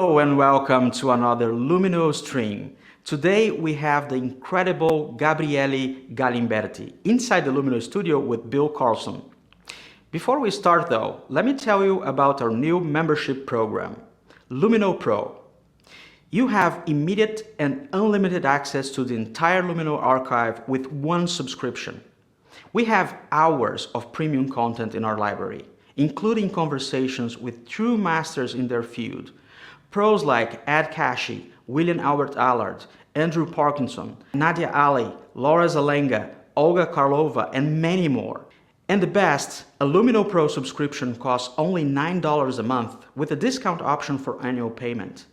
Hello and welcome to another Lumino stream. Today we have the incredible Gabriele Galimberti inside the Lumino studio with Bill Carlson. Before we start though, let me tell you about our new membership program, Lumino Pro. You have immediate and unlimited access to the entire Lumino archive with one subscription. We have hours of premium content in our library, including conversations with true masters in their field. Pros like Ed Cashy, William Albert Allard, Andrew Parkinson, Nadia Ali, Laura Zalenga, Olga Karlova, and many more. And the best, a Lumino Pro subscription costs only $9 a month with a discount option for annual payment.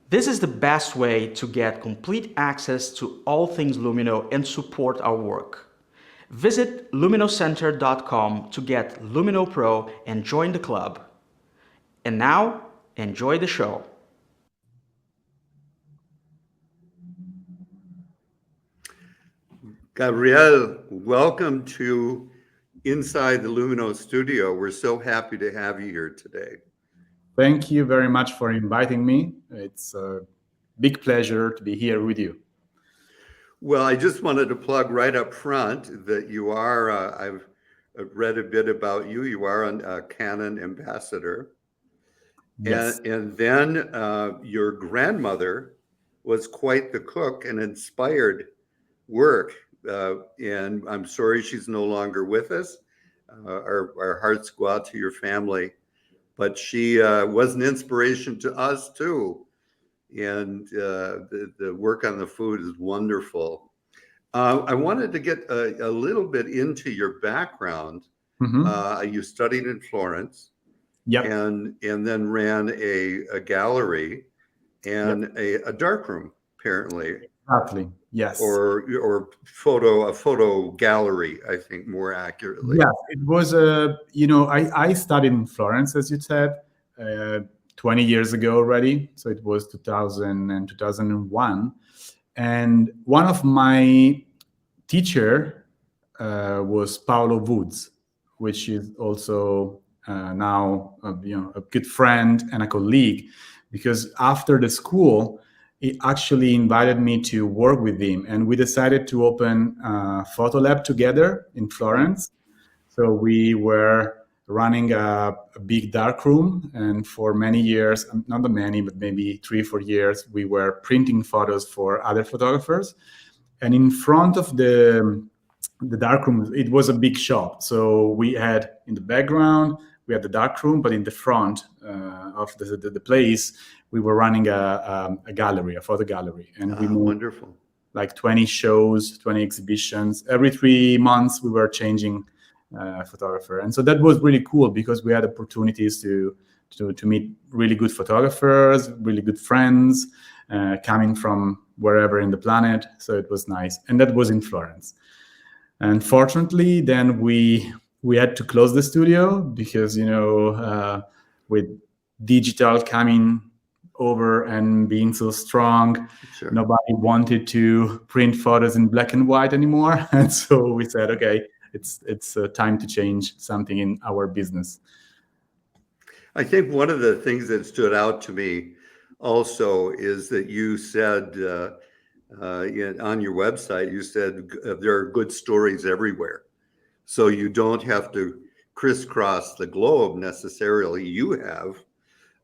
This is the best way to get complete access to all things Lumino and support our work. Visit luminocenter.com to get Lumino Pro and join the club. And now, enjoy the show. Gabrielle, welcome to Inside the Lumino Studio. We're so happy to have you here today. Thank you very much for inviting me. It's a big pleasure to be here with you. Well, I just wanted to plug right up front that you are, I've read a bit about you. You are a Canon ambassador. Yes. And then your grandmother was quite the cook and inspired work. And I'm sorry she's no longer with us. Our hearts go out to your family. But she was an inspiration to us too. And the work on the food is wonderful. I wanted to get a little bit into your background. You studied in Florence, Yep. and then ran a gallery and a darkroom, apparently, Exactly. Yes. or a photo gallery, I think more accurately. Yeah, it was I studied in Florence, as you said, 20 years ago already. So it was 2000 and 2001. And one of my teacher was Paolo Woods, which is also now a good friend and a colleague, because after the school, he actually invited me to work with him, and we decided to open a photo lab together in Florence. So we were running a big dark room, and for many years, not many, but maybe 3-4 years, we were printing photos for other photographers. And in front of the dark room, it was a big shop. So we had in the background, we had the dark room, but in the front of the place, we were running a gallery, a photo gallery. And we moved Wonderful. like 20 shows, 20 exhibitions. Every 3 months, we were changing photographer. And so that was really cool because we had opportunities to meet really good photographers, really good friends, coming from wherever in the planet. So it was nice. And that was in Florence. Unfortunately, then we had to close the studio because, with digital coming over and being so strong, Sure. nobody wanted to print photos in black and white anymore. And so we said, okay, it's time to change something in our business. I think one of the things that stood out to me also is that you said on your website, you said there are good stories everywhere. So you don't have to crisscross the globe necessarily. You have,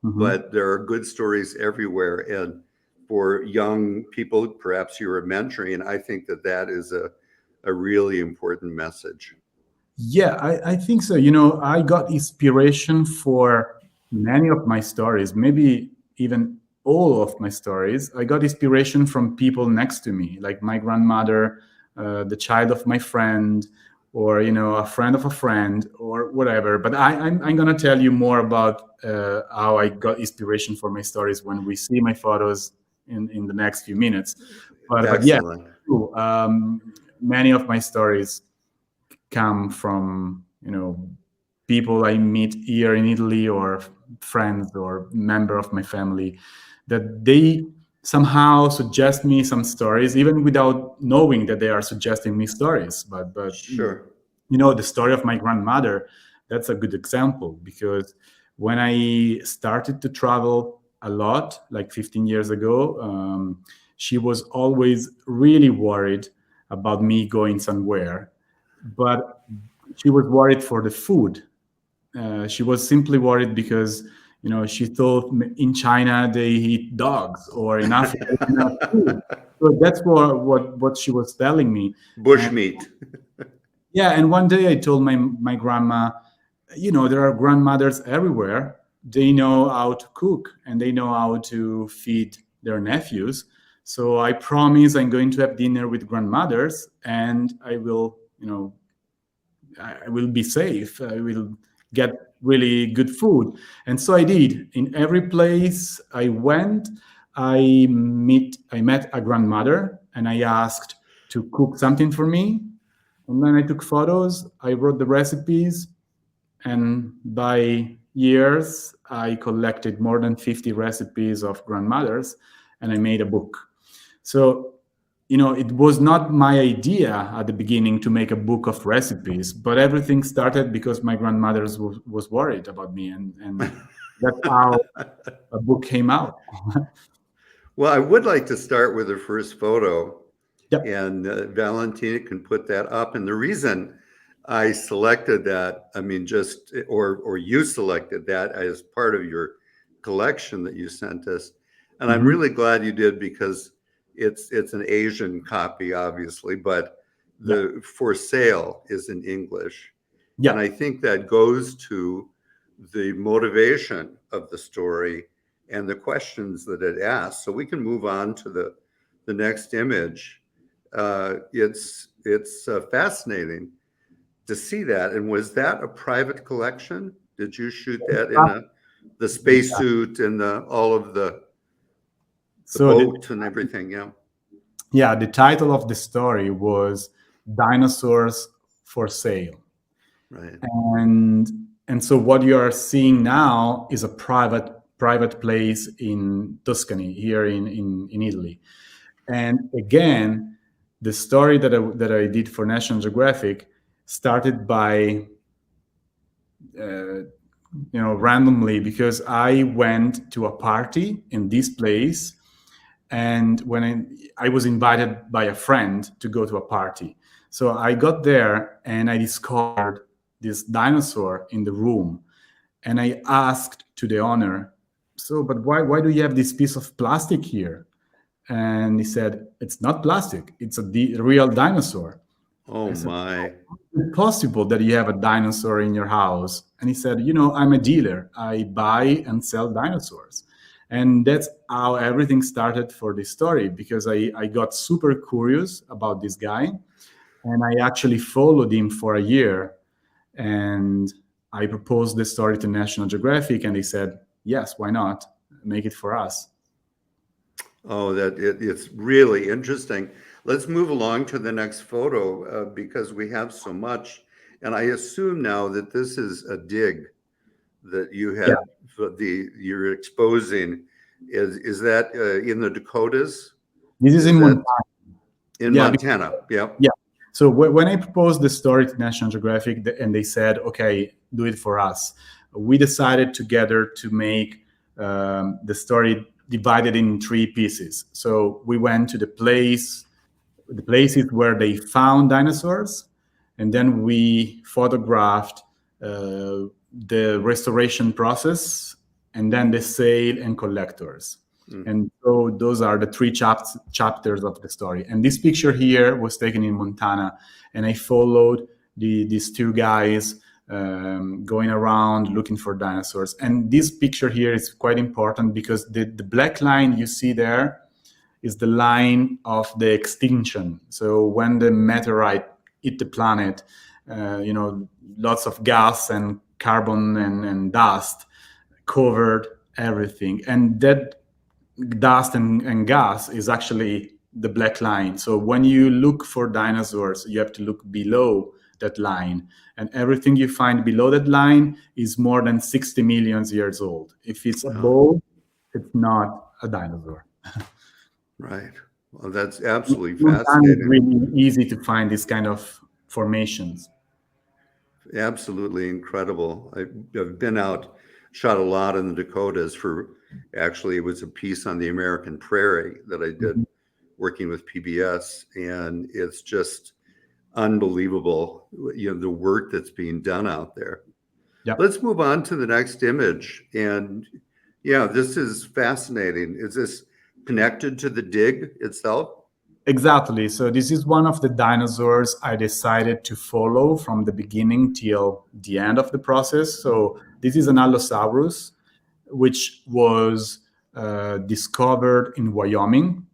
but there are good stories everywhere. And for young people, perhaps you're mentoring, and I think that is a really important message. Yeah, I think so. I got inspiration for many of my stories, maybe even all of my stories. I got inspiration from people next to me, like my grandmother, the child of my friend, or a friend of a friend, or whatever. But I'm gonna tell you more about how I got inspiration for my stories when we see my photos in the next few minutes. But yeah, many of my stories come from people I meet here in Italy, or friends or member of my family, that they somehow suggest me some stories, even without knowing that they are suggesting me stories. But Sure. The story of my grandmother, that's a good example, because when I started to travel a lot, like 15 years ago. She was always really worried about me going somewhere, but she was worried for the food. She was simply worried because she thought in China they eat dogs, or in Africa they don't have food. So that's what she was telling me. And Bushmeat. yeah, and one day I told my grandma, there are grandmothers everywhere. They know how to cook and they know how to feed their nephews. So I promise I'm going to have dinner with grandmothers, and I will be safe. I will get really good food. And so I did. In every place I went, I met a grandmother and I asked to cook something for me. And then I took photos, I wrote the recipes, and by years, I collected more than 50 recipes of grandmothers, and I made a book. So, it was not my idea at the beginning to make a book of recipes, but everything started because my grandmother was worried about me, and that's how a book came out. Well, I would like to start with the first photo, Yep. and Valentina can put that up. And the reason I selected that, I mean, just or you selected that as part of your collection that you sent us, and I'm Mhm. really glad you did, because it's an Asian copy, obviously, but Yeah. the for sale is in English, and Yeah. I think that goes to the motivation of the story and the questions that it asks. So we can move on to the next image. It's fascinating to see that. And was that a private collection? Did you shoot that in the spacesuit and all of the So boat and everything? Yeah. the title of the story was Dinosaurs for Sale. Right. and and so what you are seeing now is a private place in Tuscany, here in Italy. And again, the story that I did for National Geographic started by randomly, because I went to a party in this place, and when I was invited by a friend to go to a party. So I got there and I discovered this dinosaur in the room, and I asked to the owner, so but why do you have this piece of plastic here? And he said, it's not plastic, it's a real dinosaur. Oh I said, my. is it possible that you have a dinosaur in your house? And he said, I'm a dealer. I buy and sell dinosaurs. And that's how everything started for this story, because I got super curious about this guy. And I actually followed him for a year. And I proposed this story to National Geographic, and they said, yes, why not? Make it for us. Oh, it's really interesting. Let's move along to the next photo, because we have so much. And I assume now that this is a dig that you Yeah, had, you're exposing. Is that in the Dakotas? this is Is in that Montana. in Yeah, Montana? Yep. yeah. So when I proposed the story to National Geographic, and they said, "Okay, do it for us," we decided together to make the story divided in three pieces. So we went to the places where they found dinosaurs, and then we photographed the restoration process, and then the sale and collectors. Mm. And so those are the three chapters of the story. And this picture here was taken in Montana, and I followed these two guys going around looking for dinosaurs. And this picture here is quite important, because the black line you see there is the line of the extinction. So when the meteorite hit the planet, lots of gas and carbon and dust covered everything. And that dust and gas is actually the black line. So when you look for dinosaurs, you have to look below that line. And everything you find below that line is more than 60 million years old. If it's Oh, above, it's not a dinosaur. right. Well, that's absolutely Montana is fascinating. really easy to find these kind of formations. Absolutely incredible. I've been out, shot a lot in the Dakotas for Actually, it was a piece on the American prairie that I did Mhm. working with PBS, and it's just unbelievable, the work that's being done out there. Yeah. Let's move on to the next image. And yeah, this is fascinating. Is this connected to the dig itself? Exactly. So this is one of the dinosaurs I decided to follow from the beginning till the end of the process. So this is an Allosaurus, which was discovered in Wyoming.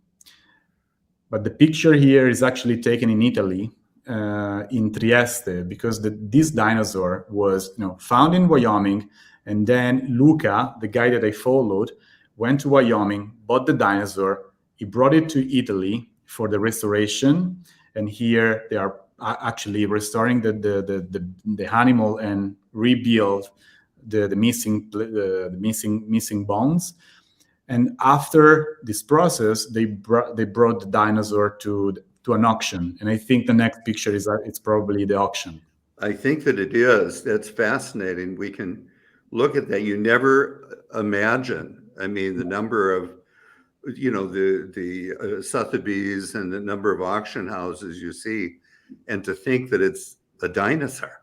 But the picture here is actually taken in Italy, in Trieste, because this dinosaur was, found in Wyoming, and then Luca, the guy that I followed, went to Wyoming, bought the dinosaur, he brought it to Italy for the restoration, and here they are actually restoring the animal and rebuild the missing bones. And after this process, they brought the dinosaur to an auction. And I think the next picture is it's probably the auction. I think that it is. That's fascinating. We can look at that. You never imagine. I mean, the number of, the Sotheby's and the number of auction houses you see, and to think that it's a dinosaur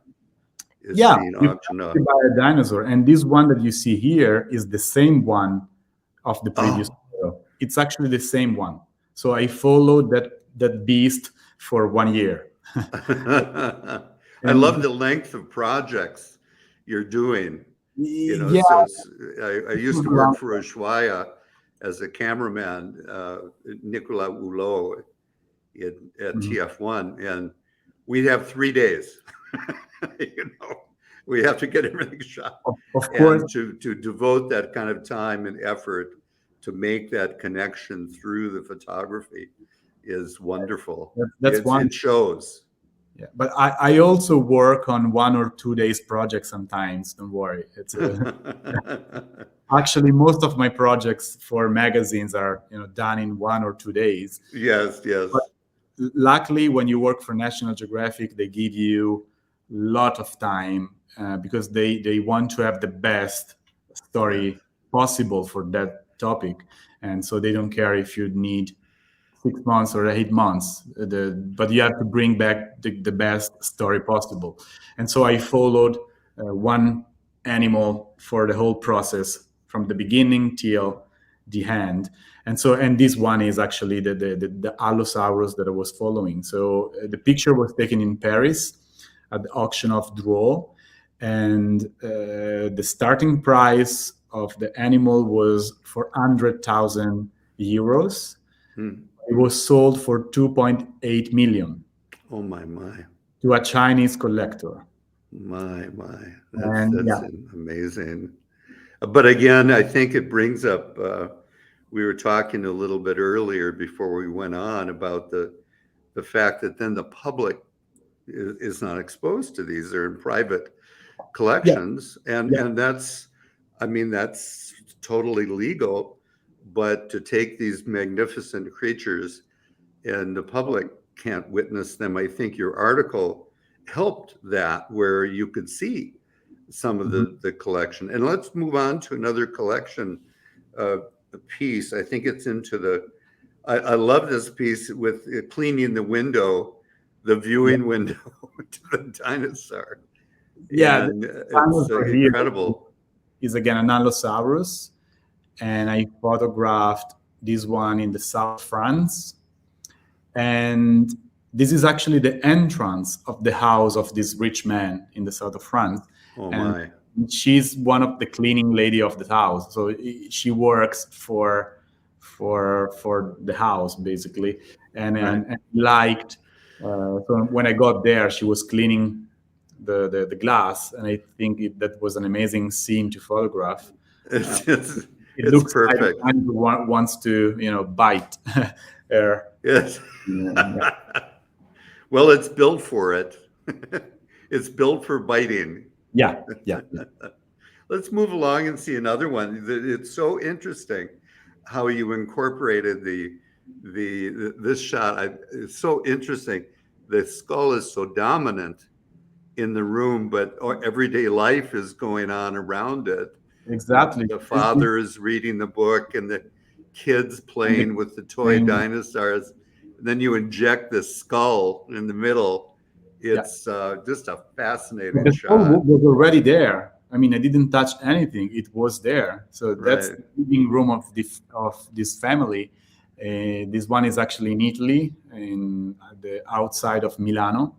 is Yeah, being you auctioned off. can buy a dinosaur, and this one that you see here is the same one of the previous Oh, photo. It's actually the same one. So I followed that beast for 1 year. I love And the length of projects you're doing. yeah, So I it used was to a work long for Ushuaia as a cameraman, Nicolas Hulot at time. TF1, and we'd have 3 days. you know, we have to get everything shot, Of course, and to devote that kind of time and effort to make that connection through the photography is wonderful. that's one. It shows. Yeah, but I also work on 1 or 2 days projects sometimes. Don't worry. Actually, most of my projects for magazines are done in 1 or 2 days. Yes, yes. But luckily, when you work for National Geographic, they give you a lot of time because they want to have the best story possible for that topic, and so they don't care if you need 6 months or 8 months. But you have to bring back the best story possible. And so I followed one animal for the whole process from the beginning till the end. And this one is actually the Allosaurus that I was following. So the picture was taken in Paris at the auction of Drouot, and the starting price of the animal was 400,000 euros. It was sold for 2.8 million Oh my, to a Chinese collector. my. And That's yeah, amazing. But again, I think it brings up. We were talking a little bit earlier before we went on about the fact that then the public is not exposed to these. They're in private yeah, collections, and yeah. that's, I mean, that's totally legal. But to take these magnificent creatures and the public can't witness them, I think your article helped that, where you could see some of Mhm. the collection. And let's move on to another collection piece. I think it's into the, I love this piece with cleaning the window, the Yeah, viewing window to the dinosaur. yeah. The And it's dinosaur here incredible. is again an Allosaurus, and I photographed this one in the south of France. And this is actually the entrance of the house of this rich man in the south of France. Oh And my. she's one of the cleaning lady of the house. So she works for the house basically. And liked. So when I got there, she was cleaning the glass, and I think that was an amazing scene to photograph. It's it's, It it's looks like perfect. one wants to bite her. Yes. Yeah. Well, it's built for it. It's built for biting. Yeah, yeah, Let's move along and see another one. It's so interesting how you incorporated this shot. It's so interesting. The skull is so dominant in the room, but everyday life is going on around it. exactly. The father is reading the book and the kids And the playing with the toy thing, dinosaurs. And then you inject this skull in the middle. yeah. It's just a But fascinating the whole shot. room was already there. I mean, I didn't touch anything. It was there. So that's Right. the living room of this family. This one is actually in Italy, in the outside of Milano.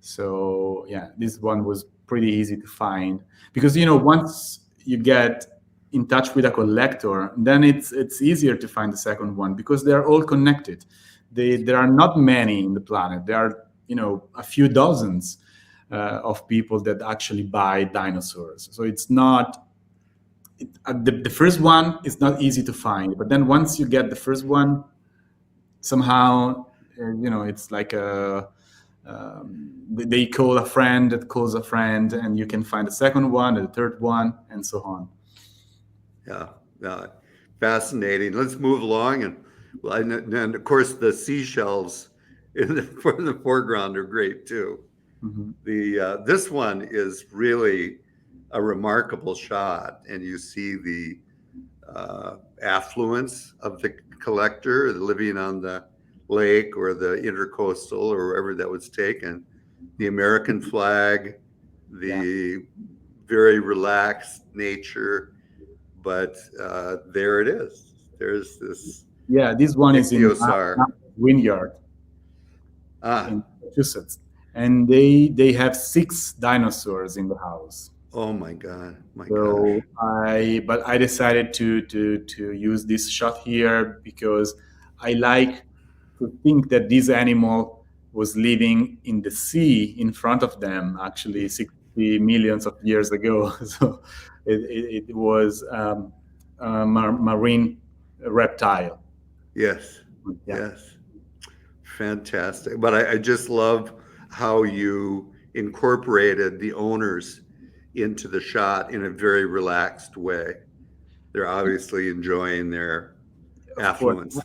So yeah, this one was pretty easy to find because once you get in touch with a collector, then it's easier to find the second one because they're all connected. There are not many in the planet. There are a few dozens of people that actually buy dinosaurs. So it's not the first one is not easy to find, but then once you get the first one, somehow it's like they call a friend that calls a friend, and you can find the second one and the third one and so on. Yeah. Yeah. Fascinating. Let's move along. And well, and of course, the seashells for the foreground are great too. Mhm. This one is really a remarkable shot, and you see the affluence of the collector living on the lake or the intercoastal or wherever that was taken, the American flag, Yeah, the very relaxed nature, but there it is. There's this yeah, this one is in ichthyosaur. Wynyard Ah, in Massachusetts, and they have 6 dinosaurs in the house. oh my God, my gosh. So I decided to use this shot here because I like to think that this animal was living in the sea in front of them, actually 60 millions of years ago. So it was a marine reptile. Yes, Yeah. yes. Fantastic. But I just love how you incorporated the owners into the shot in a very relaxed way. They're obviously enjoying their Of course, affluence.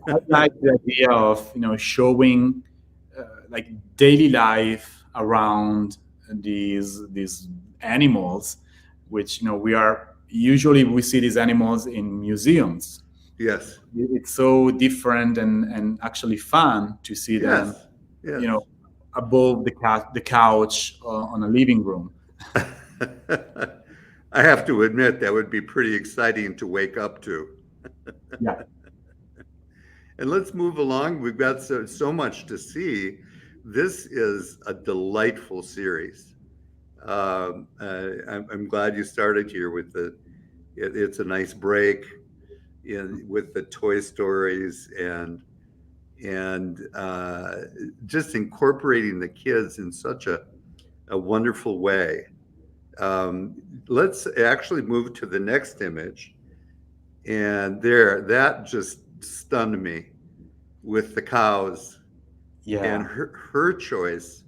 I like the idea of showing like daily life around these animals, which we see these animals in museums. Yes, It's so different and actually fun to see them, yes, you yes. know, above the couch on a living room. I have to admit that would be pretty exciting to wake up to. Yeah, And let's move along. We've got so much to see. This is a delightful series. I'm glad you started here with it's a nice break with the Toy Stories and just incorporating the kids in such a wonderful way. Let's actually move to the next image. And that just stunned me with the cows and yeah. her choice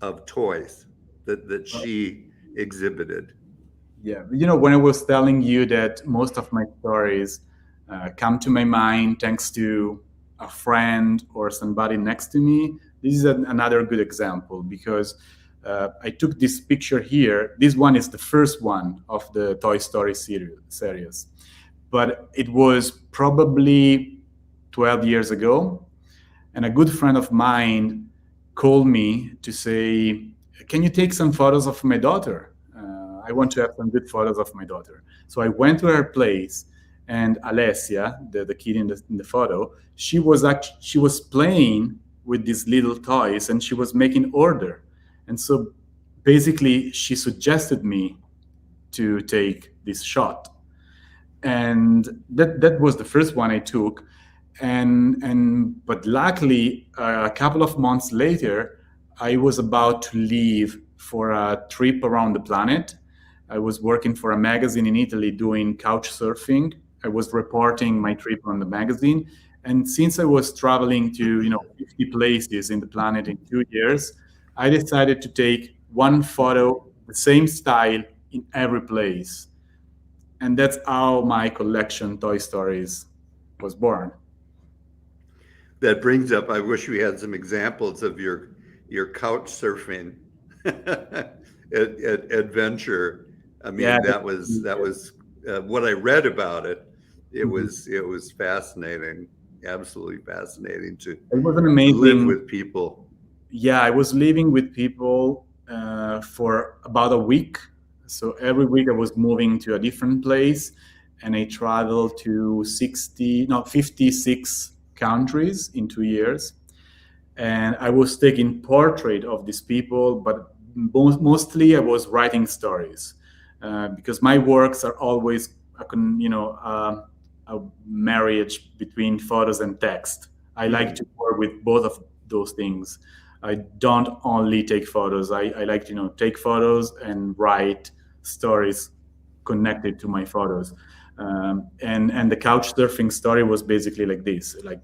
of toys that she exhibited. Yeah, when I was telling you that most of my stories come to my mind thanks to a friend or somebody next to me, this is another good example because I took this picture here. This one is the first one of the Toy Story series, but it was probably 12 years ago, and a good friend of mine called me to say, "Can you take some photos of my daughter? I want to have some good photos of my daughter." So I went to her place, and Alessia, the kid in the photo, she was playing with these little toys, and she was making order. And so basically, she suggested me to take this shot, and that was the first one I took. And but luckily, a couple of months later, I was about to leave for a trip around the planet. I was working for a magazine in Italy doing couch surfing. I was reporting my trip on the magazine, and since I was traveling to 50 places in the planet in 2 years, I decided to take one photo, the same style in every place, and that's how my collection Toy Stories was born. That brings up, I wish we had some examples of your couch surfing adventure. I Yeah, mean, that was what I read about it. It was fascinating, absolutely fascinating it was an to live amazing. with people. Yeah, I was living with people for about a week. So every week I was moving to a different place, and I traveled to 60, no, 56 countries in 2 years. And I was taking portrait of these people, but mostly I was writing stories because my works are always a marriage between photos and text. I like Hmm. to work with both of those things. I don't only take photos. I like to take photos and write stories connected to my photos. And the couch surfing story was basically like this, like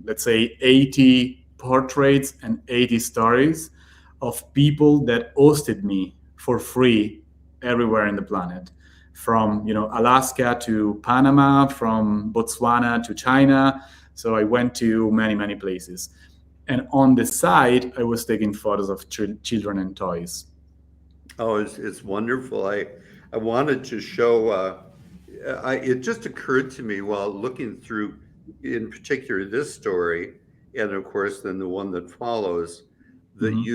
let's say 80 portraits and 80 stories of people that hosted me for free everywhere in the planet, from Alaska to Panama, from Botswana to China. So I went to many places, and on the side I was taking photos of children and toys. Oh, it's wonderful. I wanted to show. It just occurred to me while looking through, in particular, this story, and of course, then the one that follows, that Mhm.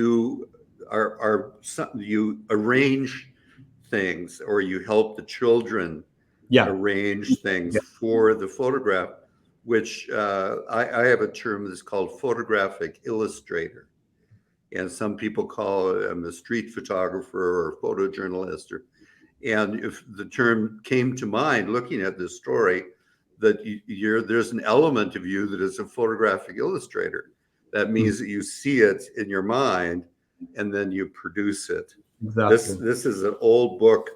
you arrange things, or you help the children Yeah. arrange things Yeah. for the photograph, which I have a term that's called photographic illustrator, and some people call it a street photographer or photojournalist. And if the term came to mind looking at this story, that there's an element of you that is a photographic illustrator. That Mhm. means that you see it in your mind and then you produce it. This Exactly. this is an old book.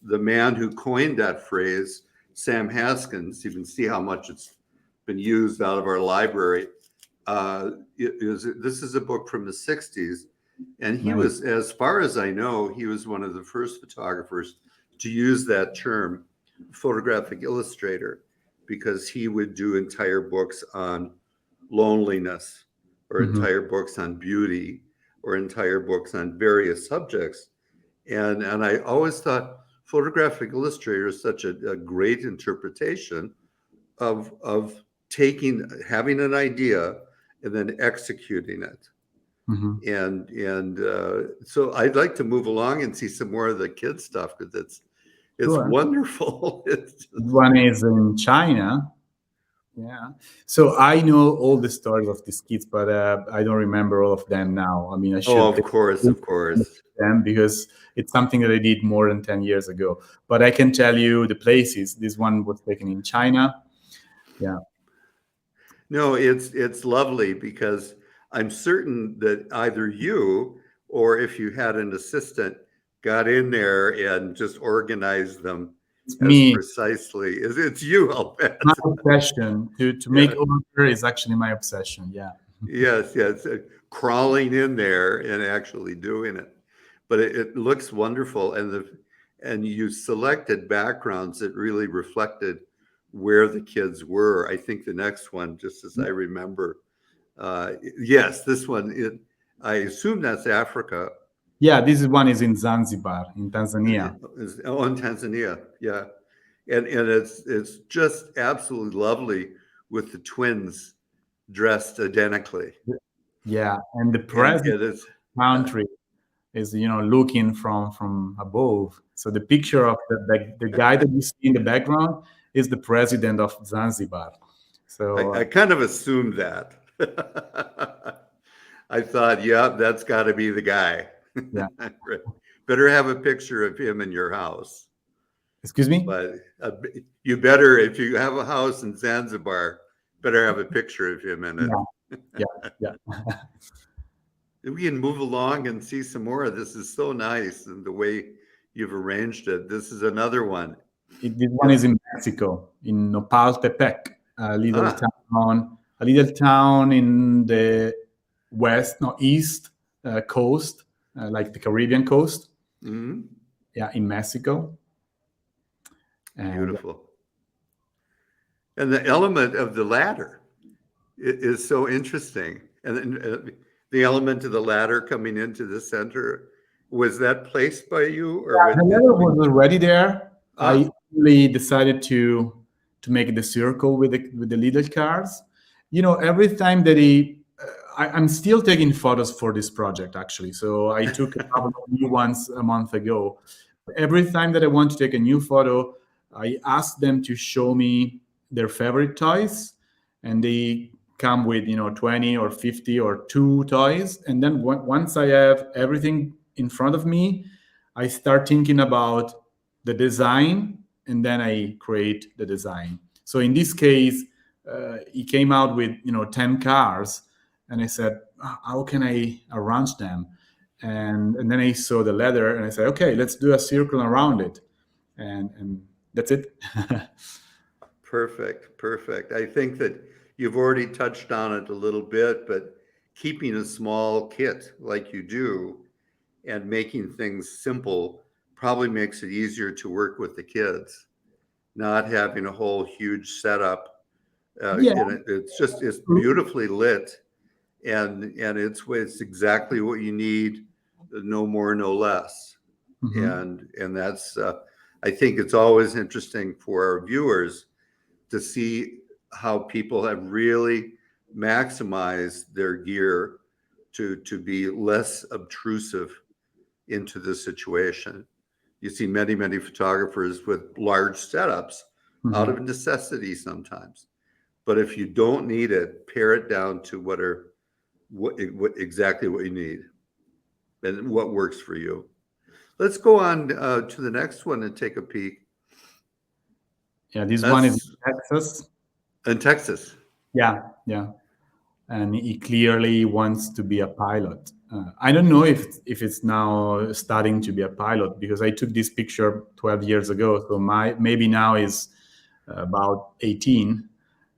The man who coined that phrase, Sam Haskins, you can see how much it's been used out of our library. This is a book from the 60s, and he Nice. was, as far as I know, he was one of the first photographers to use that term, photographic illustrator, because he would do entire books on loneliness, or Mhm. entire books on beauty, or entire books on various subjects. And I always thought photographic illustrator is such a great interpretation of having an idea and then executing it. Mhm. And so I'd like to move along and see some more of the kids stuff, because it's Sure. wonderful. It's just, One is in China. Yeah. So I know all the stories of these kids, but I don't remember all of them now. I mean, I oh, should of take course, of course. them because it's something that I did more than 10 years ago. But I can tell you the places. This one was taken in China. Yeah. No, it's lovely, because I'm certain that either you, or if you had an assistant, got in there and just organized them It's as me. precisely as it's you, I'll bet. My obsession to Yeah. make order is actually my obsession. Yeah. Yes, yes, crawling in there and actually doing it. But it looks wonderful, and you selected backgrounds that really reflected where the kids were. I think the next one, just as I remember, yes, this one. I assume that's Africa. Yeah. This one is in Zanzibar, in Tanzania. Oh, in Tanzania, yeah, and it's just absolutely lovely with the twins dressed identically, Yeah. And the and president it is. Uh, country is looking from above. So the picture of the guy that you see in the background is the president of Zanzibar. So I kind of assumed that. I thought, yeah, that's got to be the guy. yeah, Better have a picture of him in your house. excuse me. But you better, if you have a house in Zanzibar, better have a picture of him in Yeah, it. yeah, yeah. We can move along and see some more. This is so nice, and the way you've arranged it. This is another one. This one is It's in Mexico, in Nopaltepec, ah, a little town in the west, no east coast, like the Caribbean coast. mhm, Yeah, in Mexico. And beautiful. And the element of the ladder is so interesting. And then the element of the ladder coming into the center Was that placed by you, or The letter was already there. I Ah, really decided to make the circle with the little cars. Every time that I'm still taking photos for this project actually. So I took a couple of new ones a month ago. Every time that I want to take a new photo, I ask them to show me their favorite toys, and they come with 20 or 50 or two toys. And then once I have everything in front of me, I start thinking about the design, and then I create the design. So in this case, he came out with 10 cars, and I said, how can I arrange them? And then I saw the leather, and I said, okay, let's do a circle around it, and that's it. perfect, perfect. I think that you've already touched on it a little bit, but keeping a small kit like you do and making things simple probably makes it easier to work with the kids. Not having a whole huge setup, Yeah. and it's beautifully lit, and it's exactly what you need, no more, no less. Mhm. And that's I think it's always interesting for our viewers to see how people have really maximized their gear to be less obtrusive into the situation. You see many photographers with large setups out Mhm. of necessity sometimes. But if you don't need it, pare it down to what exactly what you need and what works for you. Let's go on to the next one and take a peek. Yeah, this one is in That's Texas. in Texas. Yeah, yeah, and he clearly wants to be a pilot. I don't know if it's now starting to be a pilot, because I took this picture 12 years ago, so maybe now is about 18,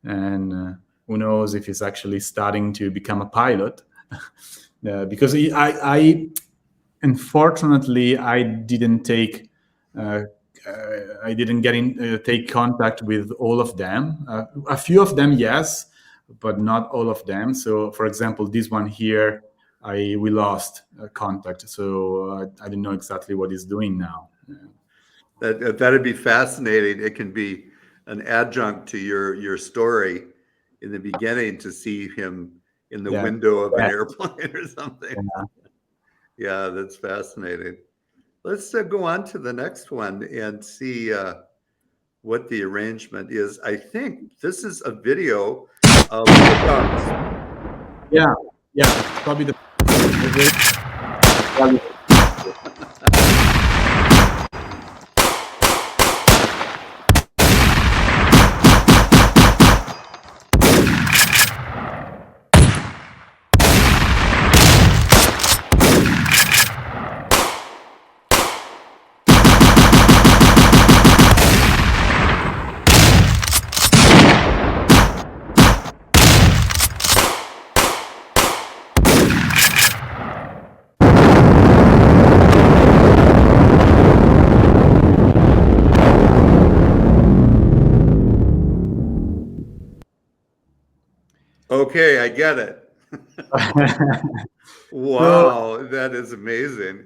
and who knows if he's actually starting to become a pilot. Because unfortunately, I didn't take contact with all of them. A few of them, yes, but not all of them. So, for example, this one here, we lost contact. So I don't know exactly what he's doing now. That'd be fascinating. It can be an adjunct to your story in the beginning to see him in the Yeah, window of an yeah, airplane or something. yeah. Yeah, that's fascinating. Let's go on to the next one and see what the arrangement is. I think this is a video of the ducks. Yeah, yeah. It's probably the Okay, I get it. so Wow, that is amazing.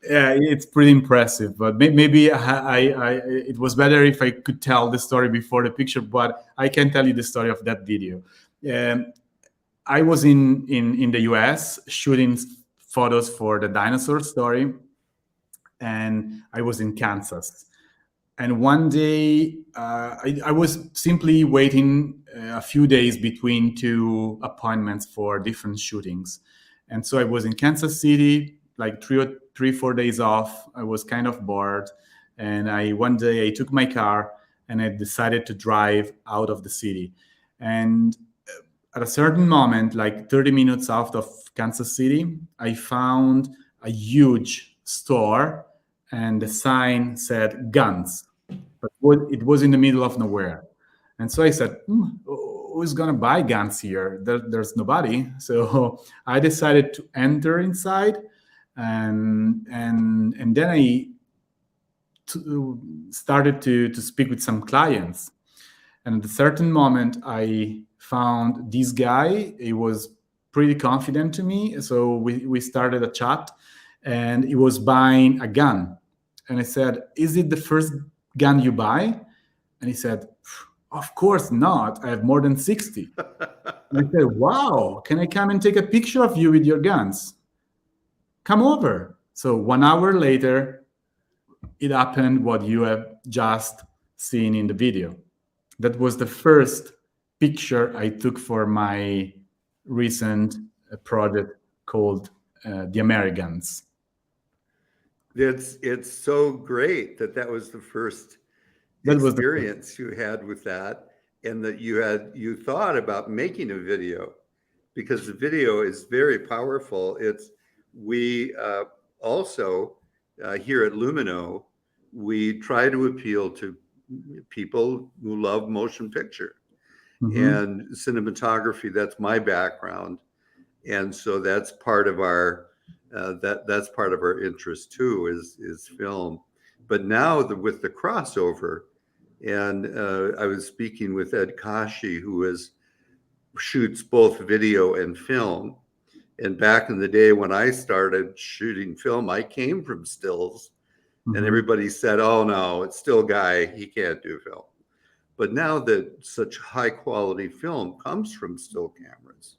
yeah, it's pretty impressive. But maybe it was better if I could tell the story before the picture. But I can tell you the story of that video. Um, I was in the US shooting photos for the dinosaur story, and I was in Kansas. And one day, I was simply waiting a few days between two appointments for different shootings. And so I was in Kansas City, like 4 days off. I was kind of bored. And one day I took my car and I decided to drive out of the city. And at a certain moment, like 30 minutes out of Kansas City, I found a huge store, and the sign said guns, but it was in the middle of nowhere. And so I said, who's going to buy guns here? There's nobody. So I decided to enter inside, and then I started to speak with some clients. And at a certain moment, I found this guy. He was pretty confident to me. So we started a chat. and he was buying a gun. And I said, "Is it the first gun you buy?" And he said, "Of course not. I have more than 60." And I said, "Wow, can I come and take a picture of you with your guns? Come over." So 1 hour later, it happened what you have just seen in the video. That was the first picture I took for my recent project called The Americans. It's so great that that was the first That was the experience you had with that, and that you thought about making a video, because the video is very powerful. We also here at Lumino, we try to appeal to people who love motion picture and cinematography. That's my background, and so that's part of our that's part of our interest too, is film. But now with the crossover, and I was speaking with Ed Kashi, who shoots both video and film. And back in the day when I started shooting film, I came from stills, and everybody said, "Oh no, it's still guy, he can't do film." But now that such high quality film comes from still cameras,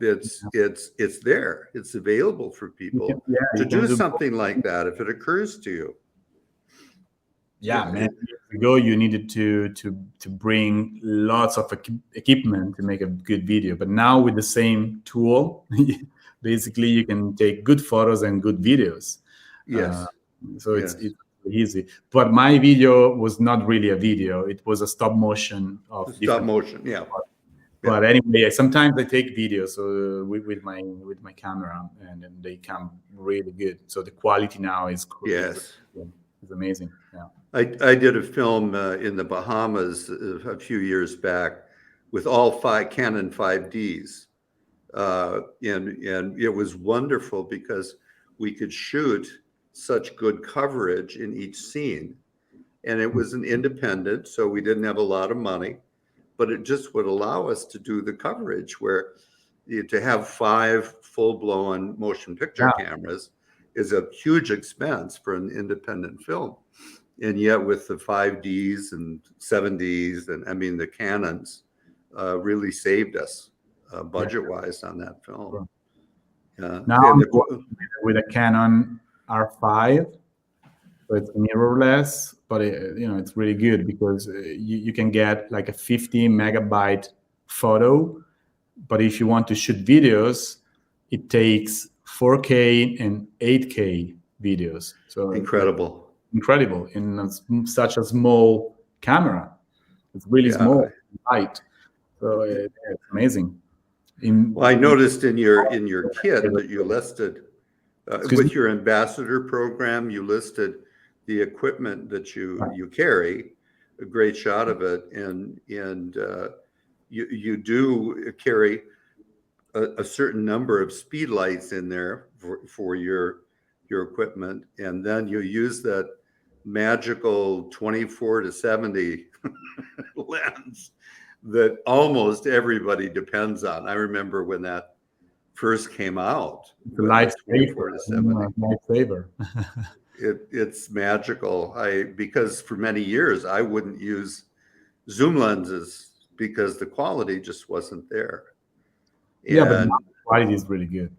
it's there, it's available for people to do something like that if it occurs to you. Many years ago, you needed to bring lots of equipment to make a good video. But now with the same tool, basically you can take good photos and good videos. Yes. It's easy. But my video was not really a video; it was a stop motion of stop motion. Yeah. But anyway, sometimes I take videos with my camera, and they come really good. So the quality now is yes, is amazing. Yeah. I did a film in the Bahamas a few years back with all 5 Canon 5Ds, and it was wonderful because we could shoot such good coverage in each scene, and it was an independent, so we didn't have a lot of money, but it just would allow us to do the coverage where to have 5 full-blown motion picture cameras is a huge expense for an independent film. And yet with the 5Ds and 7Ds, and I mean the Canons really saved us budget-wise on that film. Now I'm with a Canon R5, so it's mirrorless, but it's really good because you can get like a 50 megabyte photo, but if you want to shoot videos, it takes 4K and 8K videos. So incredible in such a small camera. It's really small, light. So it's amazing. Well, I noticed in your kit that you listed with your ambassador program, you listed the equipment that you carry, a great shot of it, and you do carry a certain number of speed lights in there for your equipment, and then you use that magical 24-70 lens that almost everybody depends on. I remember when that first came out. The lifesaver. It's magical. Because for many years I wouldn't use zoom lenses because the quality just wasn't there. But now the quality is really good.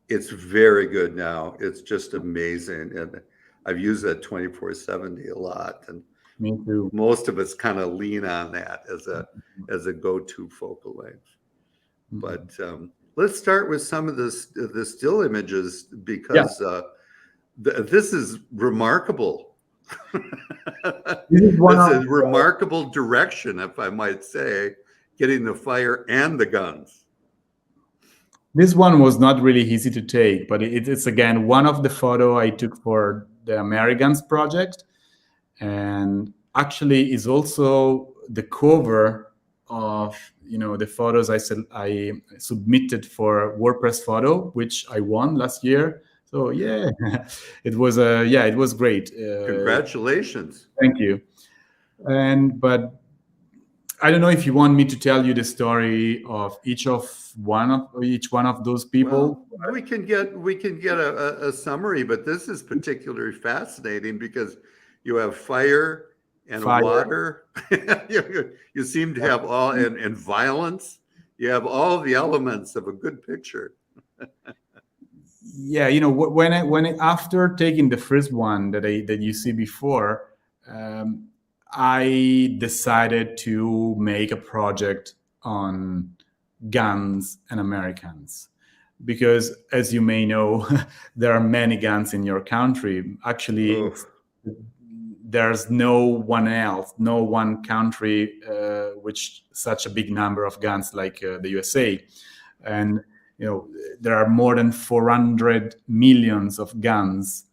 It's very good now. It's just amazing, and I've used that 24-70 a lot, and me too. Most of us kind of lean on that as a go-to focal length. But let's start with some of the still images, because this is remarkable. This is a remarkable direction, if I might say, getting the fire and the guns. This one was not really easy to take, but it's again one of the photo I took for the Americans project, and actually is also the cover of the photos I submitted for WordPress photo, which I won last year. So it was it was great. Congratulations! Thank you. But I don't know if you want me to tell you the story of each one of those people. Well, we can get a summary, but this is particularly fascinating because you have fire and Fire. water. You seem to have all and violence. You have all the elements of a good picture. Yeah, after taking the first one that you see before, um, I decided to make a project on guns and Americans, because as you may know, there are many guns in your country. Actually, Oh, there's no one country which such a big number of guns like the USA. And there are more than 400 millions of guns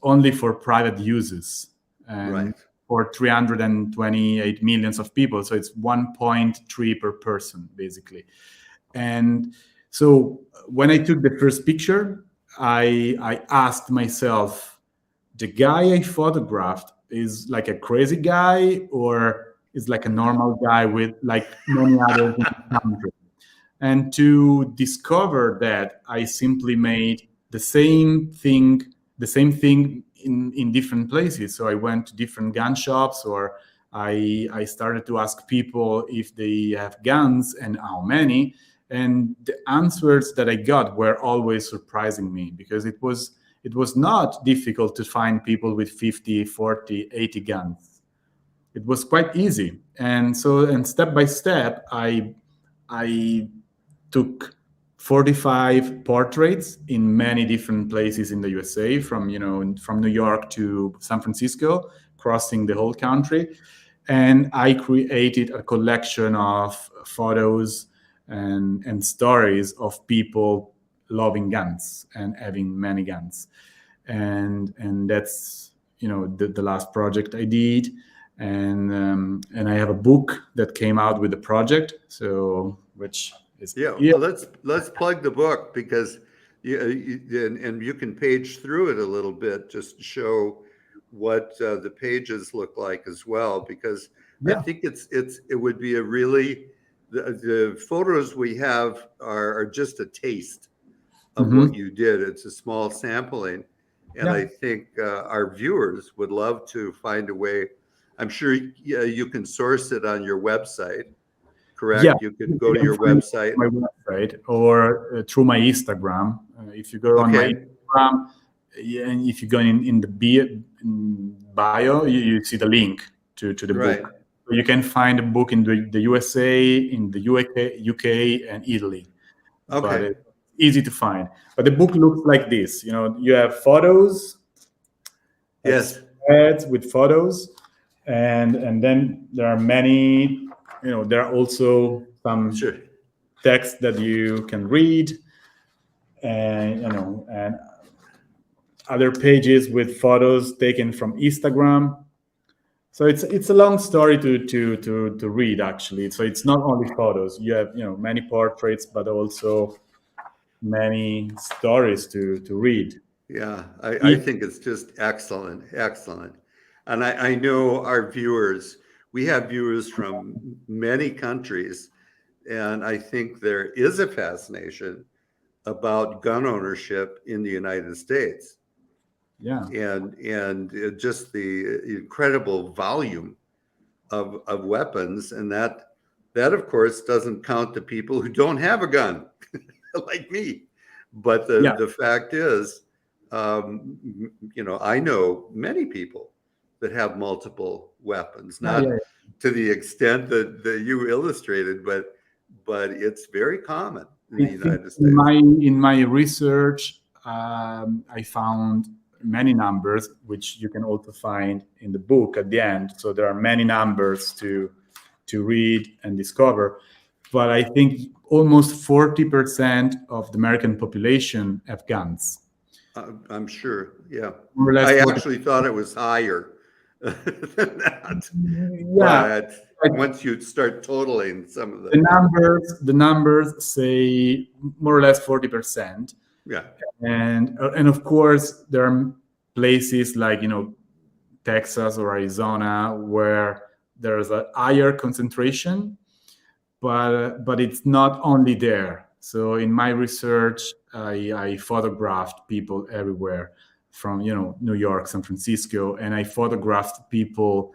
only for private uses, and right. for 328 millions of people, so it's 1.3 per person basically. And so when I took the first picture, I asked myself, the guy I photographed is like a crazy guy, or is like a normal guy with like many others in the country? And to discover that, I simply made the same thing in different places. So I went to different gun shops, or I started to ask people if they have guns and how many. And the answers that I got were always surprising me, because it was not difficult to find people with 50, 40, 80 guns. It was quite easy. And step by step, I took 45 portraits in many different places in the USA, from New York to San Francisco, crossing the whole country. And I created a collection of photos and stories of people loving guns and having many guns. And that's the last project I did. And I have a book that came out with the project, so which is, Yeah, yeah. well, let's plug the book because and you can page through it a little bit just to show what the pages look like as well. Because I Yeah. think it would be a really the photos we have are just a taste of what Hmm. you did. It's a small sampling, and Yeah. I think our viewers would love to find a way. I'm sure you can source it on your website, Yeah, correct? You could go you to can your find it website. on my website, or through my Instagram. If you go on my Okay. Instagram, yeah, and if you go in the bio, you see the link to the Right. book. So you can find the book in the USA, in the UK, and Italy, but Okay. it's easy to find. But the book looks like this. You have photos, like Yes. spreads with photos, and then there are many. There are also some Sure. text that you can read, and other pages with photos taken from Instagram. So it's a long story to read, actually. So it's not only photos. You have many portraits, but also many stories to read. Yeah. I think it's just excellent. Excellent. And I know our viewers, we have viewers from many countries, and I think there is a fascination about gun ownership in the United States Yeah. and just the incredible volume of weapons. And that of course doesn't count the people who don't have a gun like me. But Yeah. the fact is, I know many people that have multiple weapons, Yeah. Yeah. not to the extent that you illustrated, but it's very common in the I think United in States. my research, I found many numbers, which you can also find in the book at the end. So there are many numbers to read and discover. But I think almost 40% of the American population have guns. I'm sure, yeah. More or less I 40. actually thought it was higher than that, Yeah. but once you start totaling some of The numbers say more or less 40%. yeah, And of course there are places like Texas or Arizona where there's a higher concentration, but it's not only there. So in my research, I photographed people everywhere, from New York, San Francisco, and I photographed people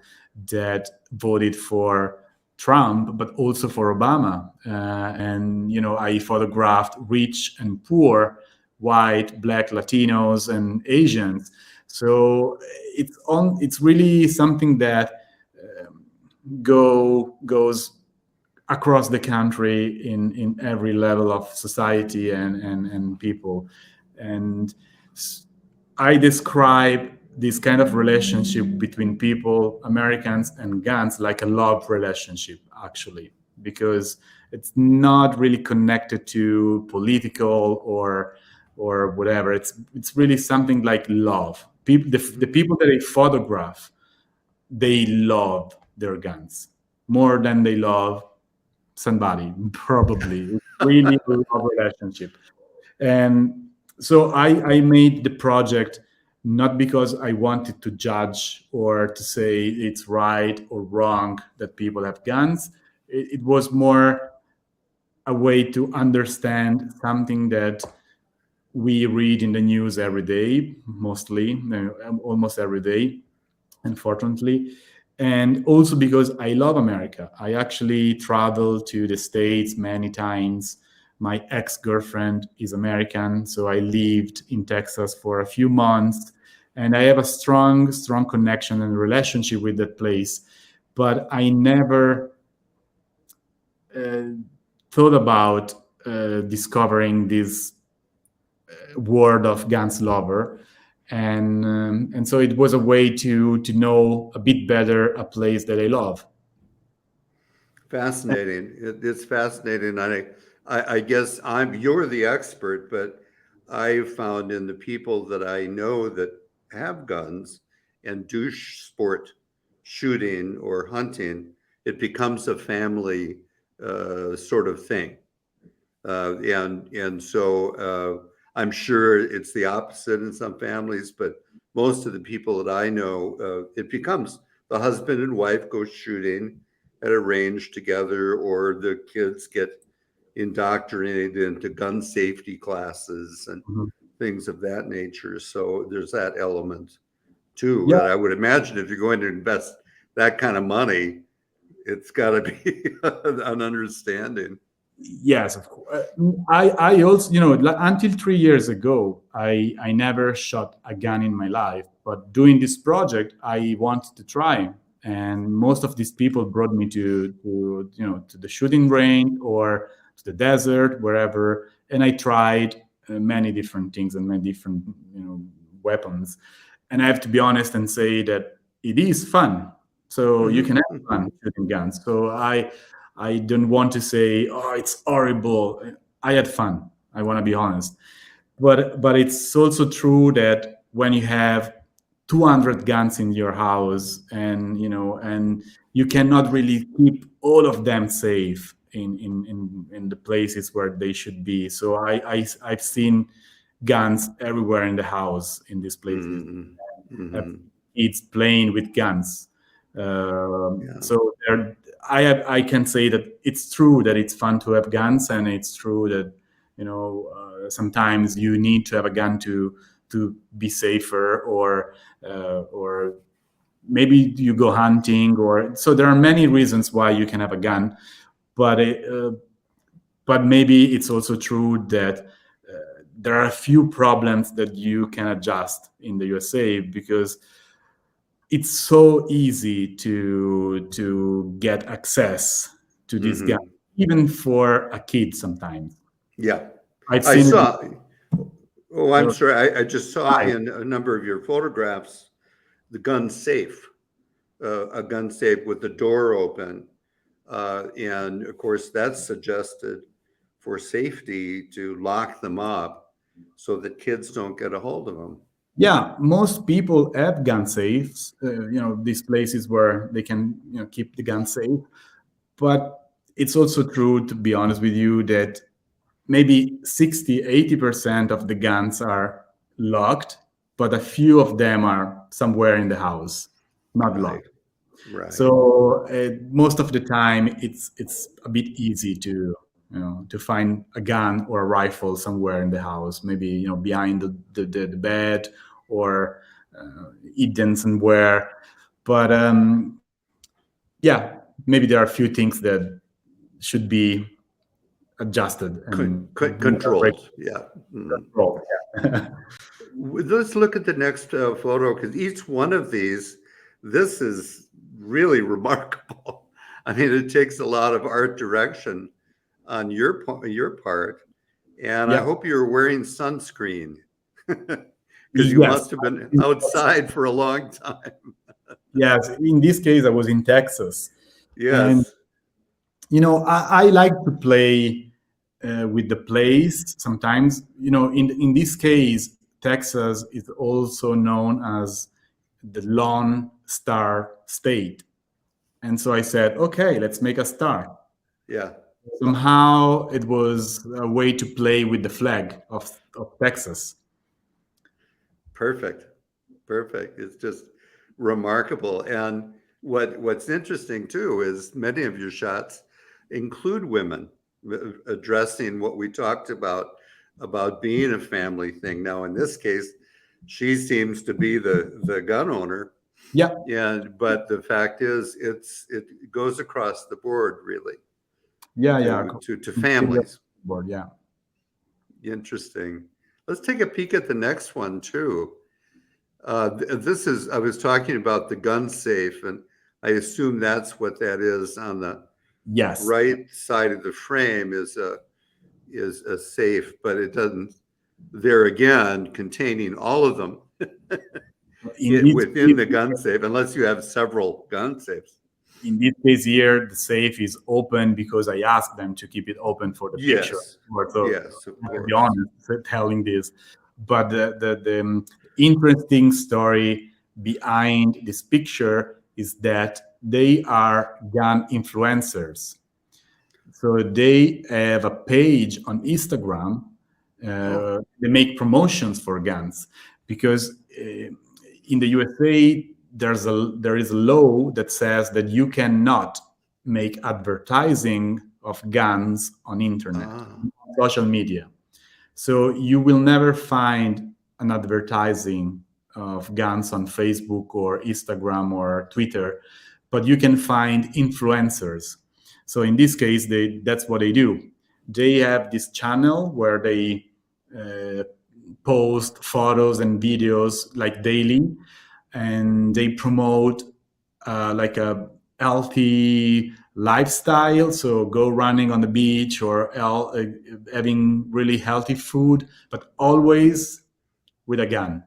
that voted for Trump, but also for Obama. And I photographed rich and poor, white, black, Latinos, and Asians. So it's really something that goes across the country in every level of society and people. And I describe this kind of relationship between people, Americans and guns, like a love relationship, actually, because it's not really connected to political or whatever. It's really something like love. The people that I photograph, they love their guns more than they love somebody, probably. It's really a love relationship. And so I made the project not because I wanted to judge or to say it's right or wrong that people have guns. It was more a way to understand something that we read in the news every day, mostly, almost every day, unfortunately. And also because I love America. I actually traveled to the States many times. My ex-girlfriend is American, so I lived in Texas for a few months, and I have a strong connection and relationship with that place. But I never thought about discovering this world of guns lover. And so it was a way to know a bit better a place that I love. Fascinating. It's fascinating. I guess you're the expert, but I found in the people that I know that have guns and do sport shooting or hunting, it becomes a family sort of thing. And so I'm sure it's the opposite in some families, but most of the people that I know, it becomes the husband and wife go shooting at a range together, or the kids get indoctrinated into gun safety classes and things of that nature. So there's that element too. Yeah. And I would imagine if you're going to invest that kind of money, it's got to be an understanding. Yes, of course. I also, until 3 years ago, I never shot a gun in my life. But doing this project, I wanted to try. And most of these people brought me to the shooting range or to the desert, wherever. And I tried many different things and many different, weapons. And I have to be honest and say that it is fun. So you can have fun shooting guns. So I don't want to say, oh, it's horrible. I had fun. I want to be honest. But it's also true that when you have 200 guns in your house, and you cannot really keep all of them safe in the places where they should be. So I've seen guns everywhere in the house in these places. Kids playing with guns. So I can say that it's true that it's fun to have guns, and it's true that sometimes you need to have a gun to be safer, or maybe you go hunting, or so there are many reasons why you can have a gun, but maybe it's also true that there are a few problems that you can adjust in the USA, because it's so easy to get access to this gun, even for a kid sometimes. Yeah. I've seen Oh, I'm sorry. I just saw in a number of your photographs the gun safe, a gun safe with the door open. And of course, that's suggested for safety, to lock them up so that kids don't get a hold of them. Yeah, most people have gun safes, these places where they can keep the gun safe. But it's also true, to be honest with you, that maybe 60-80% of the guns are locked, but a few of them are somewhere in the house, not locked. Right. So most of the time, it's a bit easy to to find a gun or a rifle somewhere in the house, maybe behind the bed or hidden somewhere. But yeah, maybe there are a few things that should be adjusted and Controlled. Yeah. Mhm. controlled. Yeah. Let's look at the next photo because each one of these, this is really remarkable. I mean, it takes a lot of art direction on your part, and I Yeah. hope you're wearing sunscreen because you Yes. must have been outside for a long time. Yes. In this case, I was in Texas, and Yes, I like to play with the place sometimes. In this case, Texas is also known as the Lone Star State, and so I said, okay, let's make a star. yeah, Somehow, it was a way to play with the flag of Texas. perfect, perfect. It's just remarkable. And what's interesting too is many of your shots include women addressing what we talked about being a family thing. Now, in this case, she seems to be the gun owner, Yeah, and but the fact is, it goes across the board really yeah, yeah. to Completely on families. board, yeah. Interesting. Let's take a peek at the next one too. This is, I was talking about the gun safe, and I assume that's what that is on the Yes. right side of the frame is a safe, but it doesn't, there again, containing all of them In this within case, the gun safe, unless you have several gun safes. here, the safe is open because I asked them to keep it open for the picture. Yes, So yes, of I have to be course. honest telling this. But the interesting story behind this picture is that they are gun influencers. So they have a page on Instagram. Oh, They make promotions for guns because in the USA there is a law that says that you cannot make advertising of guns on internet, ah, social media. So you will never find an advertising of guns on Facebook or Instagram or Twitter, but you can find influencers. So in this case, that's what they do. They have this channel where they uh, post photos and videos like daily, and they promote like a healthy lifestyle. So go running on the beach or having really healthy food, but always with a gun mhm.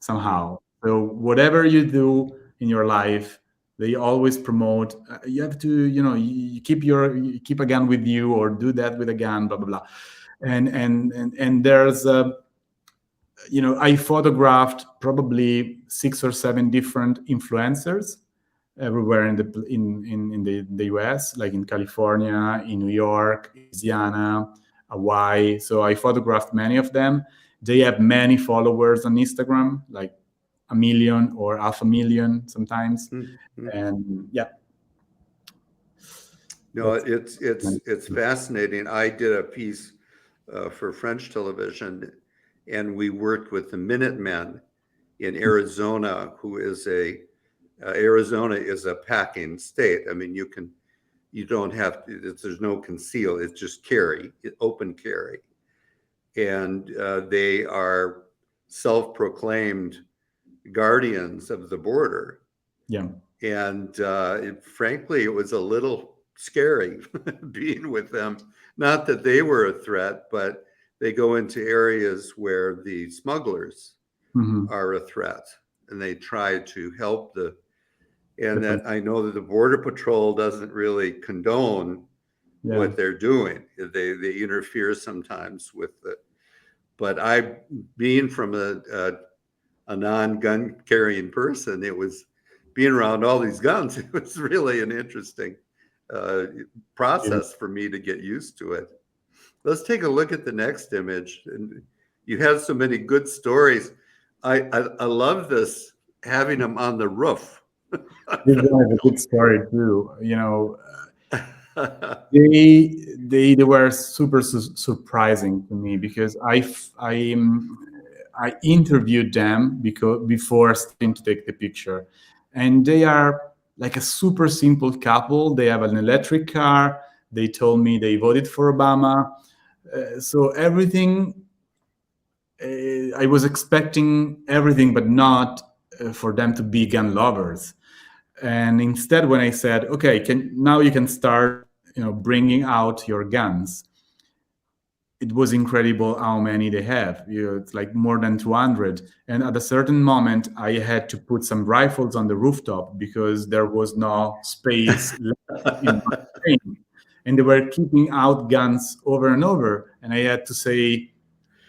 somehow. So whatever you do in your life, they always promote. You have to, you you keep a gun with you or do that with a gun, blah blah blah. And there's I photographed probably 6 or 7 different influencers everywhere in the US, like in California, in New York, Louisiana, Hawaii. So I photographed many of them. They have many followers on Instagram, like a million or half a million sometimes. Mhm. And yeah, No, that's it's fascinating. I did a piece for French television, and we worked with the Minutemen in Arizona, who is Arizona is a packing state. I mean, you don't have to. There's no conceal. It's just carry, open carry, and they are self-proclaimed guardians of the border. yeah. And frankly, it was a little scary being with them. Not that they were a threat, but they go into areas where the smugglers Hmm. are a threat, and they try to help and The that police, I know that the Border Patrol doesn't really condone yeah. what they're doing. They interfere sometimes with the, but being from a non-gun carrying person, it was being around all these guns. It was really an interesting uh, process for me to get used to it. Let's take a look at the next image. And you have so many good stories. I love this having them on the roof. This one is a good story too. They were super surprising to me because I interviewed them because before starting to take the picture, and they are like a super simple couple. They have an electric car. They told me they voted for Obama, so everything. I was expecting everything, but not for them to be gun lovers. And instead, when I said, "Okay, now you can start, bringing out your guns," it was incredible how many they have. It's like more than 200. And at a certain moment, I had to put some rifles on the rooftop because there was no space left in my frame. And they were keeping out guns over and over. And I had to say,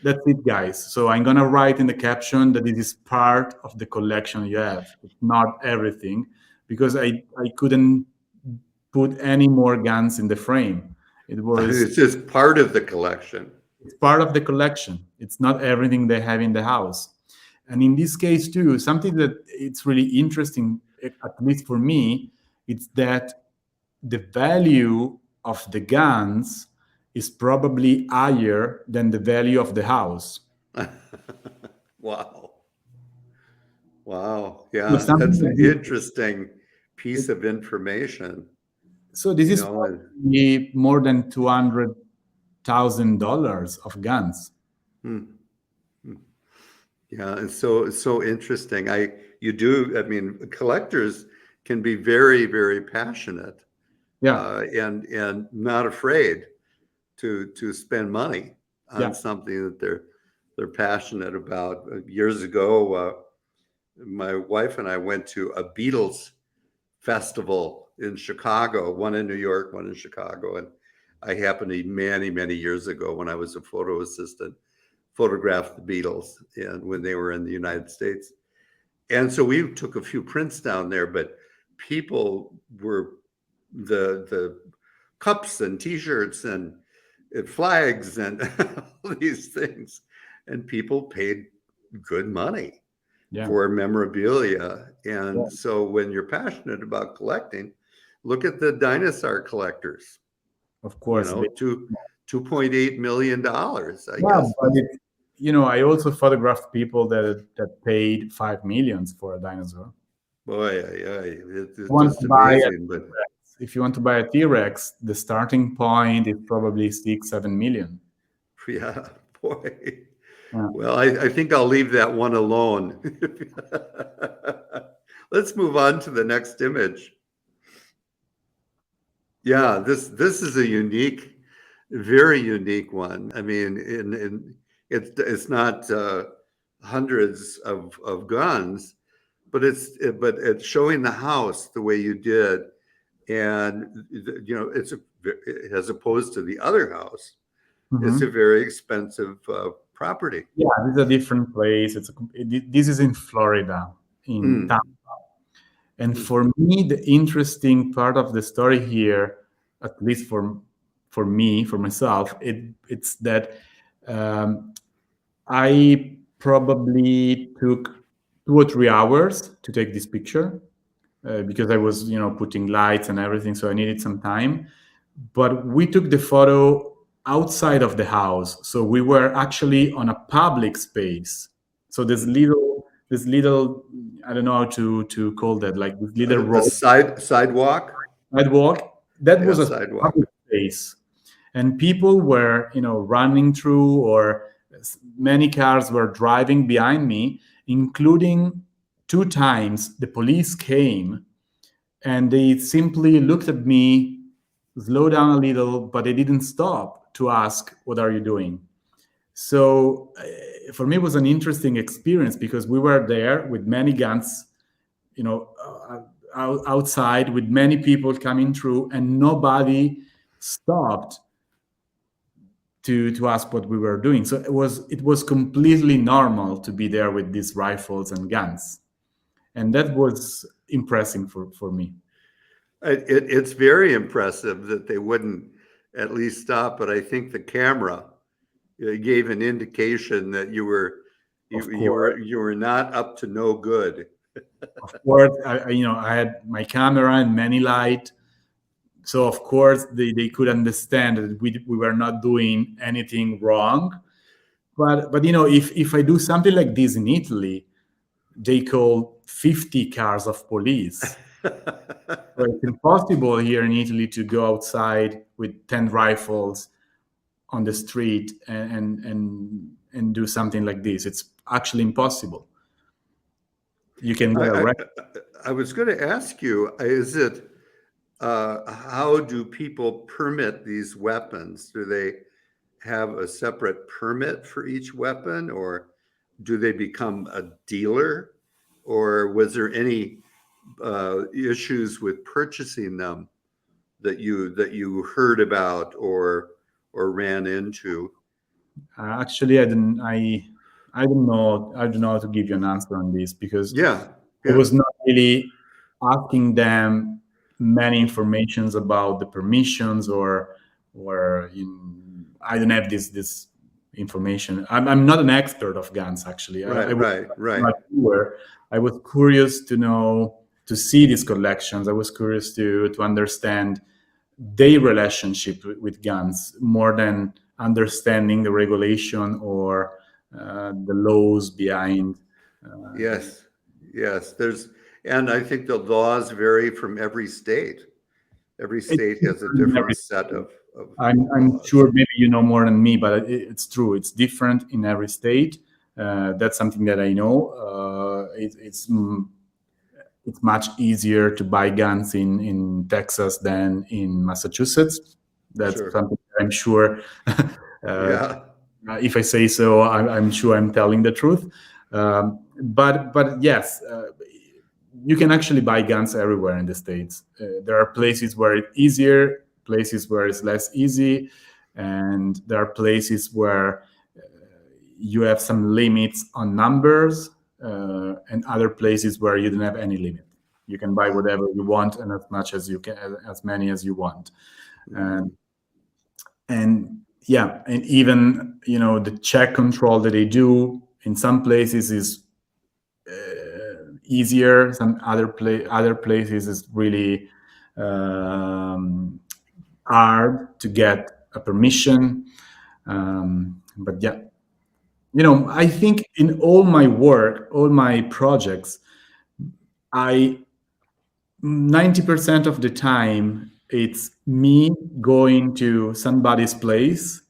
"That's it, guys. So I'm gonna write in the caption that it is part of the collection you have. It's not everything," because I couldn't put any more guns in the frame. It was It's just part of the collection. it's part of the collection. It's not everything they have in the house. And in this case too, something that it's really interesting, at least for me, it's that the value of the guns is probably higher than the value of the house. Wow. Wow. So Yeah, something that's an like interesting piece of information. so this You is know, and, probably more than $200,000 of guns. hmm, hmm. Yeah, it's so interesting. You do, I mean, collectors can be very, very passionate, Yeah, and not afraid to spend money on yeah. something that they're passionate about. Years ago, my wife and I went to a Beatles festival in Chicago, one in New York, one in Chicago. And I happened to, many, many years ago when I was a photo assistant, photographed the Beatles and when they were in the United States. And so we took a few prints down there, but people were the cups and t-shirts and flags and all these things. And people paid good money Yeah, for memorabilia. yeah, And so when you're passionate about collecting, look at the dinosaur collectors, of course. $2.8 million, I Yeah, guess but was. I also photographed people that paid 5 millions for a dinosaur. Boy, it's You want just to buy a amazing. But T-Rex. If you want to buy a T-Rex, the starting point is probably 6, 7 million. yeah, boy. Yeah. Well, I think I'll leave that one alone. Let's move on to the next image. Yeah, this is a unique, very unique one. I mean, it's not hundreds of guns, but it's showing the house the way you did, and it's as opposed to the other house, it's a Mhm. very expensive property. Yeah, this is a different place. This is in Florida, in Mm, town. And mm, for me, the interesting part of the story here, at least for me, for myself, it's that um, I probably took 2 or 3 hours to take this picture because I was, putting lights and everything, so I needed some time. But we took the photo outside of the house, so we were actually on a public space. So mm. this little, I don't know how to call that, like this little A road sidewalk. sidewalk. That Yeah, was a sidewalk. public space, and people were, running through, or many cars were driving behind me, including 2 times the police came and they simply looked at me, slow down a little, but they didn't stop to ask, "What are you doing?" So for me, it was an interesting experience because we were there with many guns, you know, outside with many people coming through, and nobody stopped to ask what we were doing. So it was completely normal to be there with these rifles and guns, and that was impressive for me. It's very impressive that they wouldn't at least stop, but I think the camera gave an indication that Of course. you were not up to no good. Of course, I had my camera and many light, so of course they could understand that we were not doing anything wrong. But if I do something like this in Italy, they call 50 cars of police. So it's impossible here in Italy to go outside with 10 rifles on the street and do something like this. It's actually impossible. You can get I, I, arrested. I was going to ask you, is it, how do people permit these weapons? Do they have a separate permit for each weapon, or do they become a dealer? Or was there any issues with purchasing them that you heard about or ran into? Actually, I don't know. I don't know how to give you an answer on this because Yeah, I yeah, was not really asking them many informations about the permissions I don't have this information. I'm not an expert of guns actually. I right, was right, right. not sure. I was curious to know to see these collections. I was curious to understand their relationship with guns more than understanding the regulation or the laws behind. Yes, yes. And I think the laws vary from every state. Every It's state has a different in different every set state. of I'm laws. sure maybe you know more than me, but it's true. It's different in every state. That's something that I know. It's much easier to buy guns in Texas than in Massachusetts. That's Sure. something that I'm sure. uh, Yeah. if I say so, I'm sure I'm telling the truth. But yes, you can actually buy guns everywhere in the states. There are places where it's easier, places where it's less easy, and there are places where you have some limits on numbers, and other places where you don't have any limit. You can buy whatever you want and as much as you can, as many as you want. Mhm. And and yeah, and even the check control that they do in some places is easier. Some other places is really um, hard to get a permission. But yeah, I think in all my work, all my projects, I 90% of the time it's me going to somebody's place,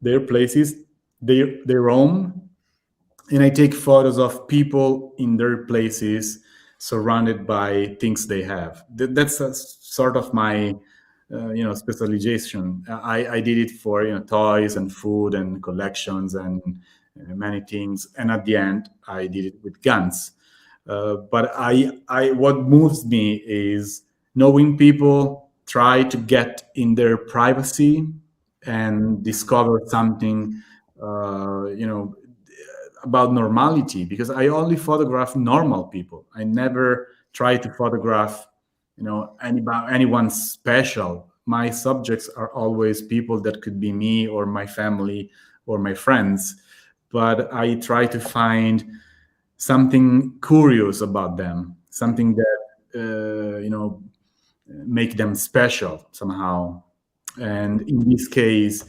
their places, their home, and I take photos of people in their places surrounded by things they have. That's a sort of my specialization. I did it for toys and food and collections and many things, and at the end I did it with guns. But I what moves me is knowing people try to get in their privacy and discover something about normality, because I only photograph normal people. I never try to photograph, anyone special. My subjects are always people that could be me or my family or my friends, but I try to find something curious about them, something that make them special somehow. And in this case,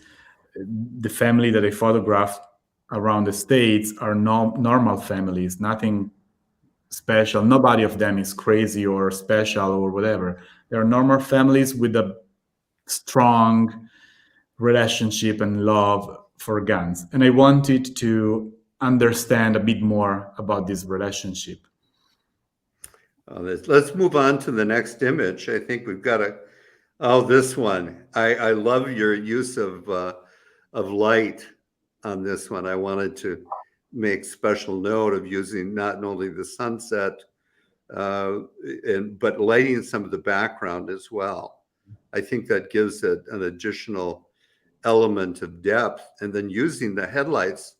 the family that I photographed around the states are normal families, nothing special. Nobody of them is crazy or special or whatever. They are normal families with a strong relationship and love for guns. And I wanted to understand a bit more about this relationship. Let's move on to the next image. I think we've got a, oh, this one. I love your use of light on this one. I wanted to make special note of using not only the sunset, uh, but lighting some of the background as well. I think that gives it an additional element of depth, and then using the headlights.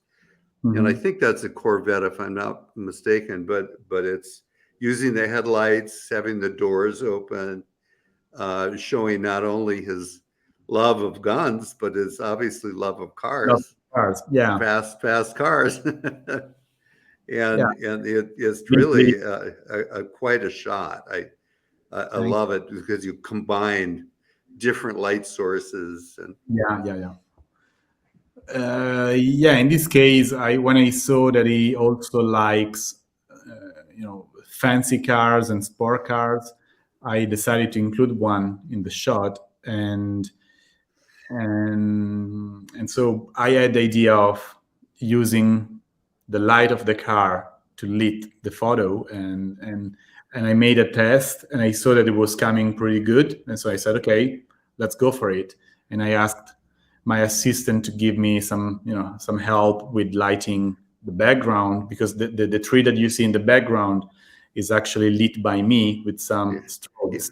And I Mhm. think that's a Corvette, if I'm not mistaken. But it's using the headlights, having the doors open, showing not only his love of guns, but his obviously love of Love cars, cars. Yeah. fast cars. Yeah, and it is me, me. really quite a shot. I Thank. love it because you combine different light sources and Yeah, yeah, yeah. Yeah, in this case, I when I saw that he also likes, fancy cars and sport cars, I decided to include one in the shot, and so I had the idea of using the light of the car to lit the photo, and I made a test, and I saw that it was coming pretty good, and so I said, okay, let's go for it, and I asked my assistant to give me some help with lighting the background, because the tree that you see in the background is actually lit by me with yeah, some yeah. strobes.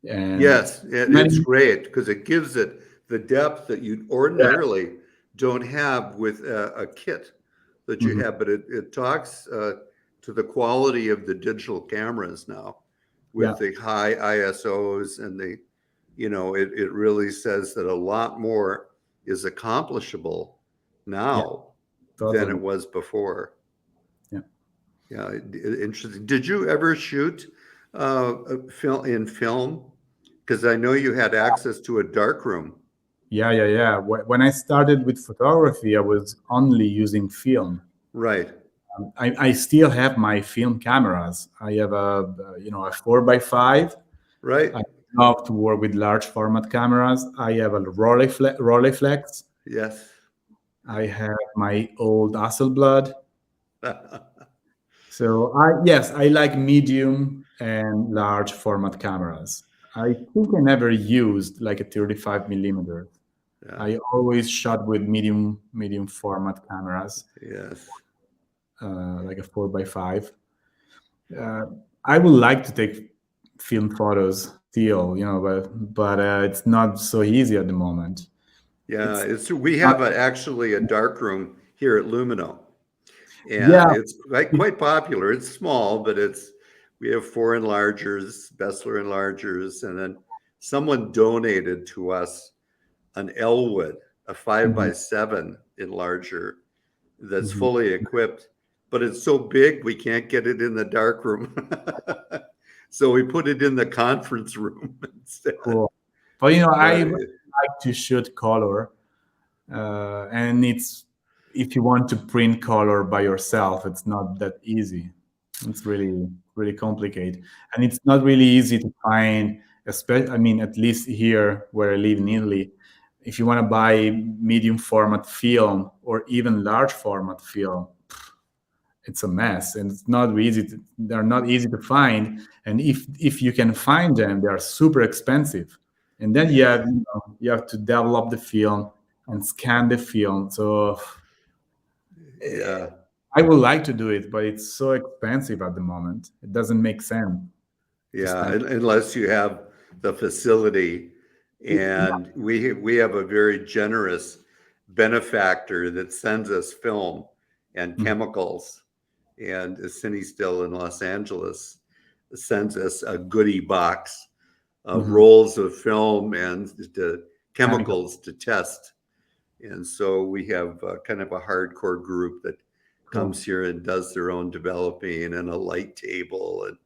And Yes, it's many, great because it gives it the depth that you yeah. ordinarily don't have with a kit that you Mhm. have, but it talks to the quality of the digital cameras now Yeah, with the high ISOs and it really says that a lot more is accomplishable yeah, now than it totally. was before. Yeah. Yeah, interesting. Did you ever shoot film? Because I know you had access to a dark room. Yeah, yeah, yeah. When I started with photography, I was only using film. Right, I still have my film cameras. I have a 4x5. right. I love to work with large format cameras. I have a Rolleiflex. Yes. I have my old Hasselblad. So yes, I like medium and large format cameras. I think I never used like a 35 millimeter. Yeah, I always shot with medium format cameras, yes. like a 4x5. Uh, I would like to take film photos still, but it's not so easy at the moment. Yeah, It's we not. have actually a dark room here at Lumino, and Yeah. it's quite popular. It's small, but we have four enlargers, Bessler enlargers, and then someone donated to us an Elwood, a five Mhm, by seven enlarger that's mhm. fully equipped, but it's so big we can't get it in the dark room. So we put it in the conference room instead. Cool. But I But like to shoot color, and it's if you want to print color by yourself, it's not that easy. It's really complicated, and it's not really easy to find. Especially, I mean, at least here where I live in Italy, if you want to buy medium format film or even large format film, it's a mess, and it's not easy. They're not easy to find, and if you can find them, they are super expensive. And then yeah, you have to develop the film and scan the film. So yeah, I would like to do it, but it's so expensive at the moment. It doesn't make sense to yeah. spend. Unless you have the facility, and we have a very generous benefactor that sends us film and Mhm, chemicals, and Cine still in Los Angeles sends us a goodie box of mhm. rolls of film and the Chemical. chemicals to test. And so we have kind of a hardcore group that Cool. comes here and does their own developing and a light table and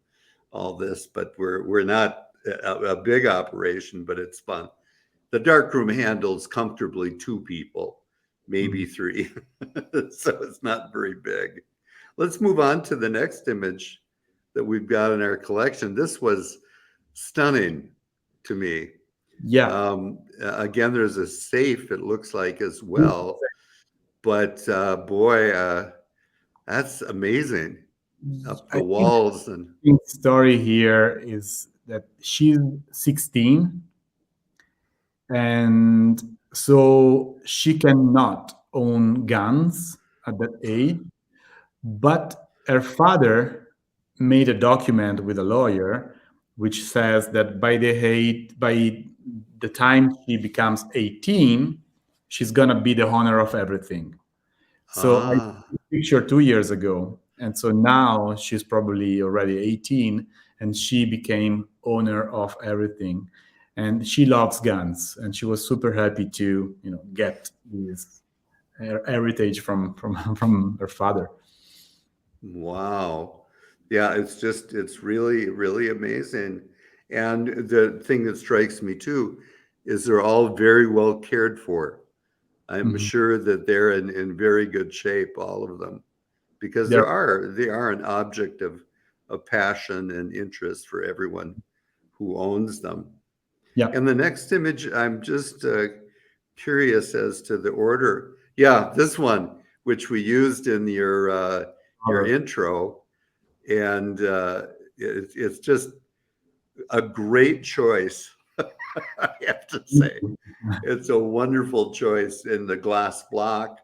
all this. But we're not a big operation, but it's fun. The darkroom handles comfortably two people, maybe Mhm. three. So it's not very big. Let's move on to the next image that we've got in our collection. This was stunning to me. Yeah. Again, there's a safe, it looks like, as well. But boy, that's amazing. Up I the think walls and the story here is that she's 16, and so she cannot own guns at that age. But her father made a document with a lawyer which says that by the time she becomes 18, she's gonna be the owner of everything. So I ah, took a picture 2 years ago, and so now she's probably already 18, and she became owner of everything, and she loves guns, and she was super happy to get this heritage from from her father. Wow. Yeah, it's really, really amazing. And the thing that strikes me too is they're all very well cared for. I'm Mhm. sure that they're in very good shape, all of them, because They're they are an object of passion and interest for everyone who owns them. yeah. And the next image, I'm just curious as to the order. Yeah, this one, which we used in your Cover. intro, and it's just a great choice. I have to say, it's a wonderful choice in the glass block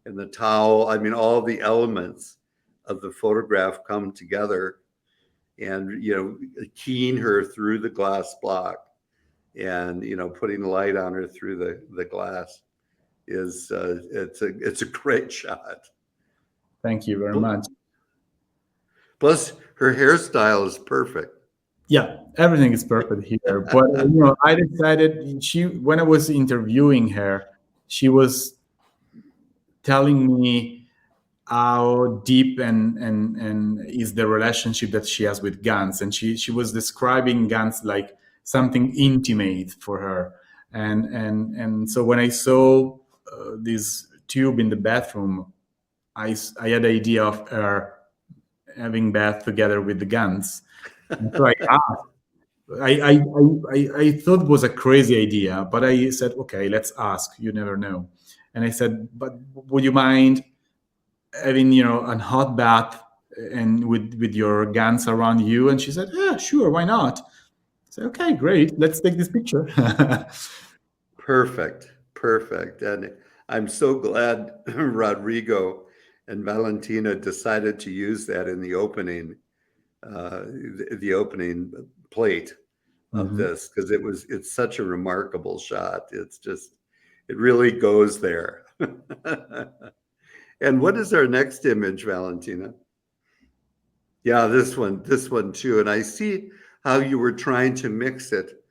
and the towel. I mean, all the elements of the photograph come together, and keying her through the glass block, and putting light on her through the glass is it's a great shot. Thank you very much. Plus, her hairstyle is perfect. Yeah, everything is perfect here. But I decided she when I was interviewing her, she was telling me how deep and is the relationship that she has with guns, and she was describing guns like something intimate for her. And so when I saw this tube in the bathroom, I had the idea of her having bath together with the guns. And so I thought it was a crazy idea, but I said, okay, let's ask. You never know. And I said, but would you mind having a hot bath and with your guns around you? And she said, yeah, sure, why not? I said, okay, great, let's take this picture. Perfect, perfect. And I'm so glad Rodrigo and Valentina decided to use that in the opening plate of Mhm. this, because it's such a remarkable shot. It really goes there. And what is our next image, Valentina? Yeah, this one too. And I see how you were trying to mix it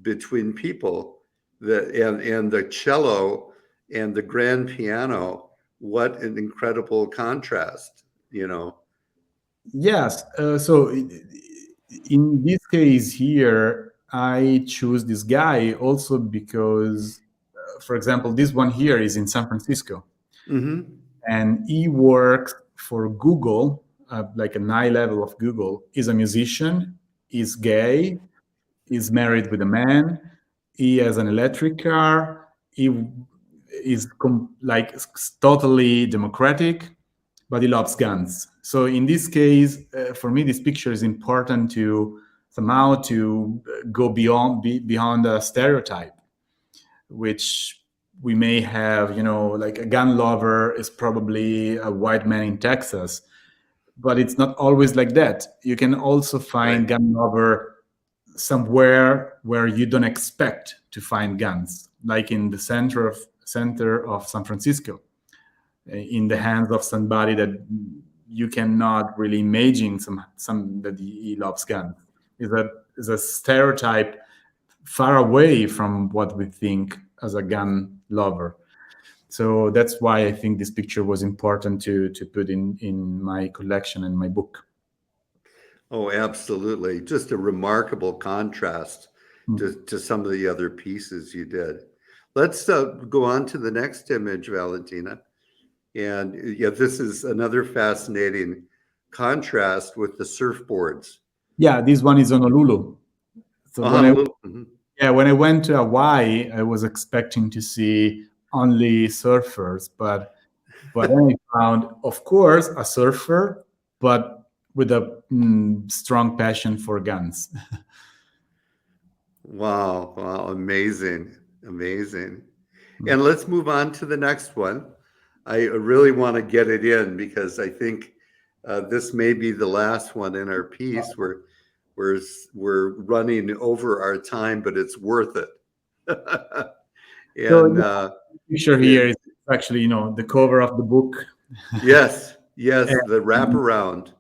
between people, and the cello and the grand piano. What an incredible contrast, you know. Yes. So in this case here, I choose this guy also because, for example, this one here is in San Francisco, Hmm. and he works for Google, like a high level of Google. He's a musician. He's gay. He's married with a man. He has an electric car. He is like totally democratic, but he loves guns. So in this case, for me, this picture is important to somehow to go beyond a stereotype, which we may have. Like a gun lover is probably a white man in Texas, but it's not always like that. You can also Right. find gun lover somewhere where you don't expect to find guns, like in the center of San Francisco, in the hands of somebody that you cannot really imagine some that he loves guns. Is a stereotype far away from what we think as a gun lover. So that's why I think this picture was important to put in my collection and my book. Oh, absolutely. Just a remarkable contrast Mm. to some of the other pieces you did. Let's go on to the next image, Valentina. And yeah, this is another fascinating contrast with the surfboards. Yeah, this one is Honolulu. So Oh, when I Honolulu. Mhm. Yeah, when I went to Hawaii, I was expecting to see only surfers, but then I found, of course, a surfer, but with a strong passion for guns. Wow, wow, amazing, amazing. And let's move on to the next one. I really want to get it in because I think this may be the last one in our piece. We're we're running over our time, but it's worth it. So And the picture it, here is actually, the cover of the book. yes, yes, the And wraparound.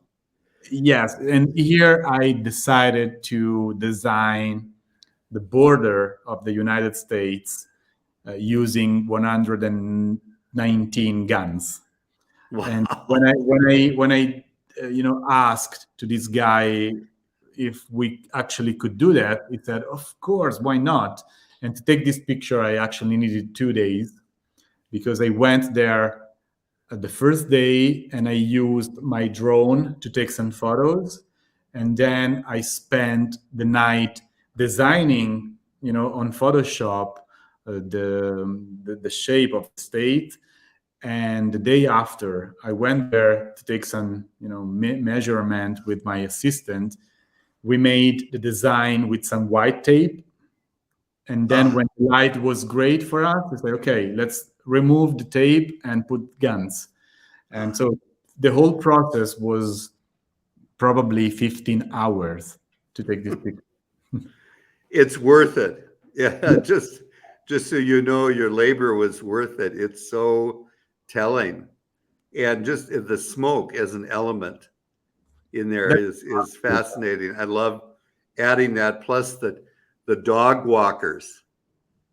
yes, and here I decided to design the border of the United States using 119 guns. And Wow. when I asked to this guy if we actually could do that. He said, "Of course, why not?" And to take this picture, I actually needed 2 days because I went there the first day and I used my drone to take some photos, and then I spent the night designing, on Photoshop, the shape of the state. And the day after, I went there to take some, measurement with my assistant. We made the design with some white tape, and then Ah, when the light was great for us, we say, okay, let's remove the tape and put guns. And ah. so the whole process was probably 15 hours to take this picture. It's worth it. Yeah, Yeah, just so you know, your labor was worth it. It's so telling. And just the smoke as an element in there that- is fascinating. I love adding that, plus the dog walkers,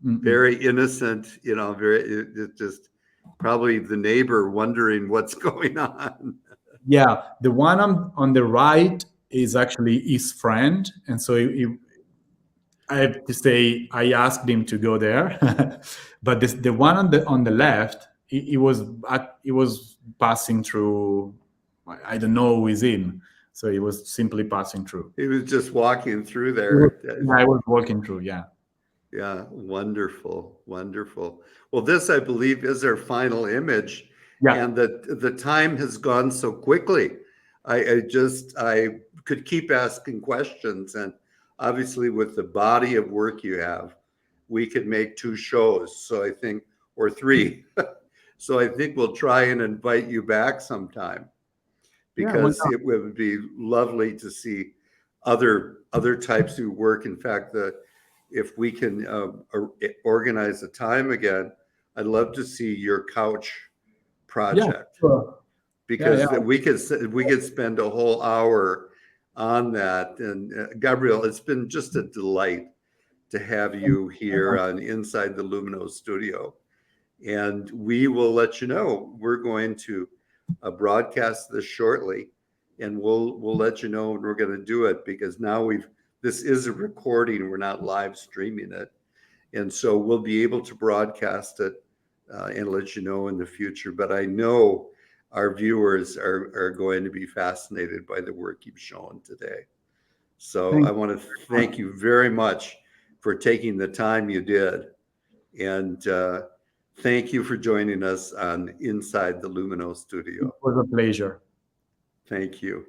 mm-mm. very innocent, very it just probably the neighbor wondering what's going on. Yeah, the one on the right is actually his friend. And so I have to say, I asked him to go there, but the one on the left, he was passing through. I don't know who is him, so he was simply passing through. He was just walking through Yeah, there. I was walking through. Yeah, Yeah, wonderful, wonderful. Well, this, I believe, is our final image, yeah, and the time has gone so quickly. I could keep asking questions, and obviously, with the body of work you have, we could make 2 shows. So I think, or 3. So I think we'll try and invite you back sometime yeah. Why because it would be lovely to see other types of work. In fact, if we can organize a time again, I'd love to see your couch Yeah, project sure. Yeah, yeah. because we could spend a whole hour on that. And Gabriel, it's been just a delight to have you here on Inside the Lumino Studio. And we will let you know. We're going to broadcast this shortly, and we'll let you know when we're going to do it because now this is a recording. We're not live streaming it, and so we'll be able to broadcast it and let you know in the future. But I know our viewers are going to be fascinated by the work you've shown today. So I Thank want to thank you very much for taking the time you did. And thank you for joining us on Inside the Lumino you. It Studio. was a pleasure. Thank you.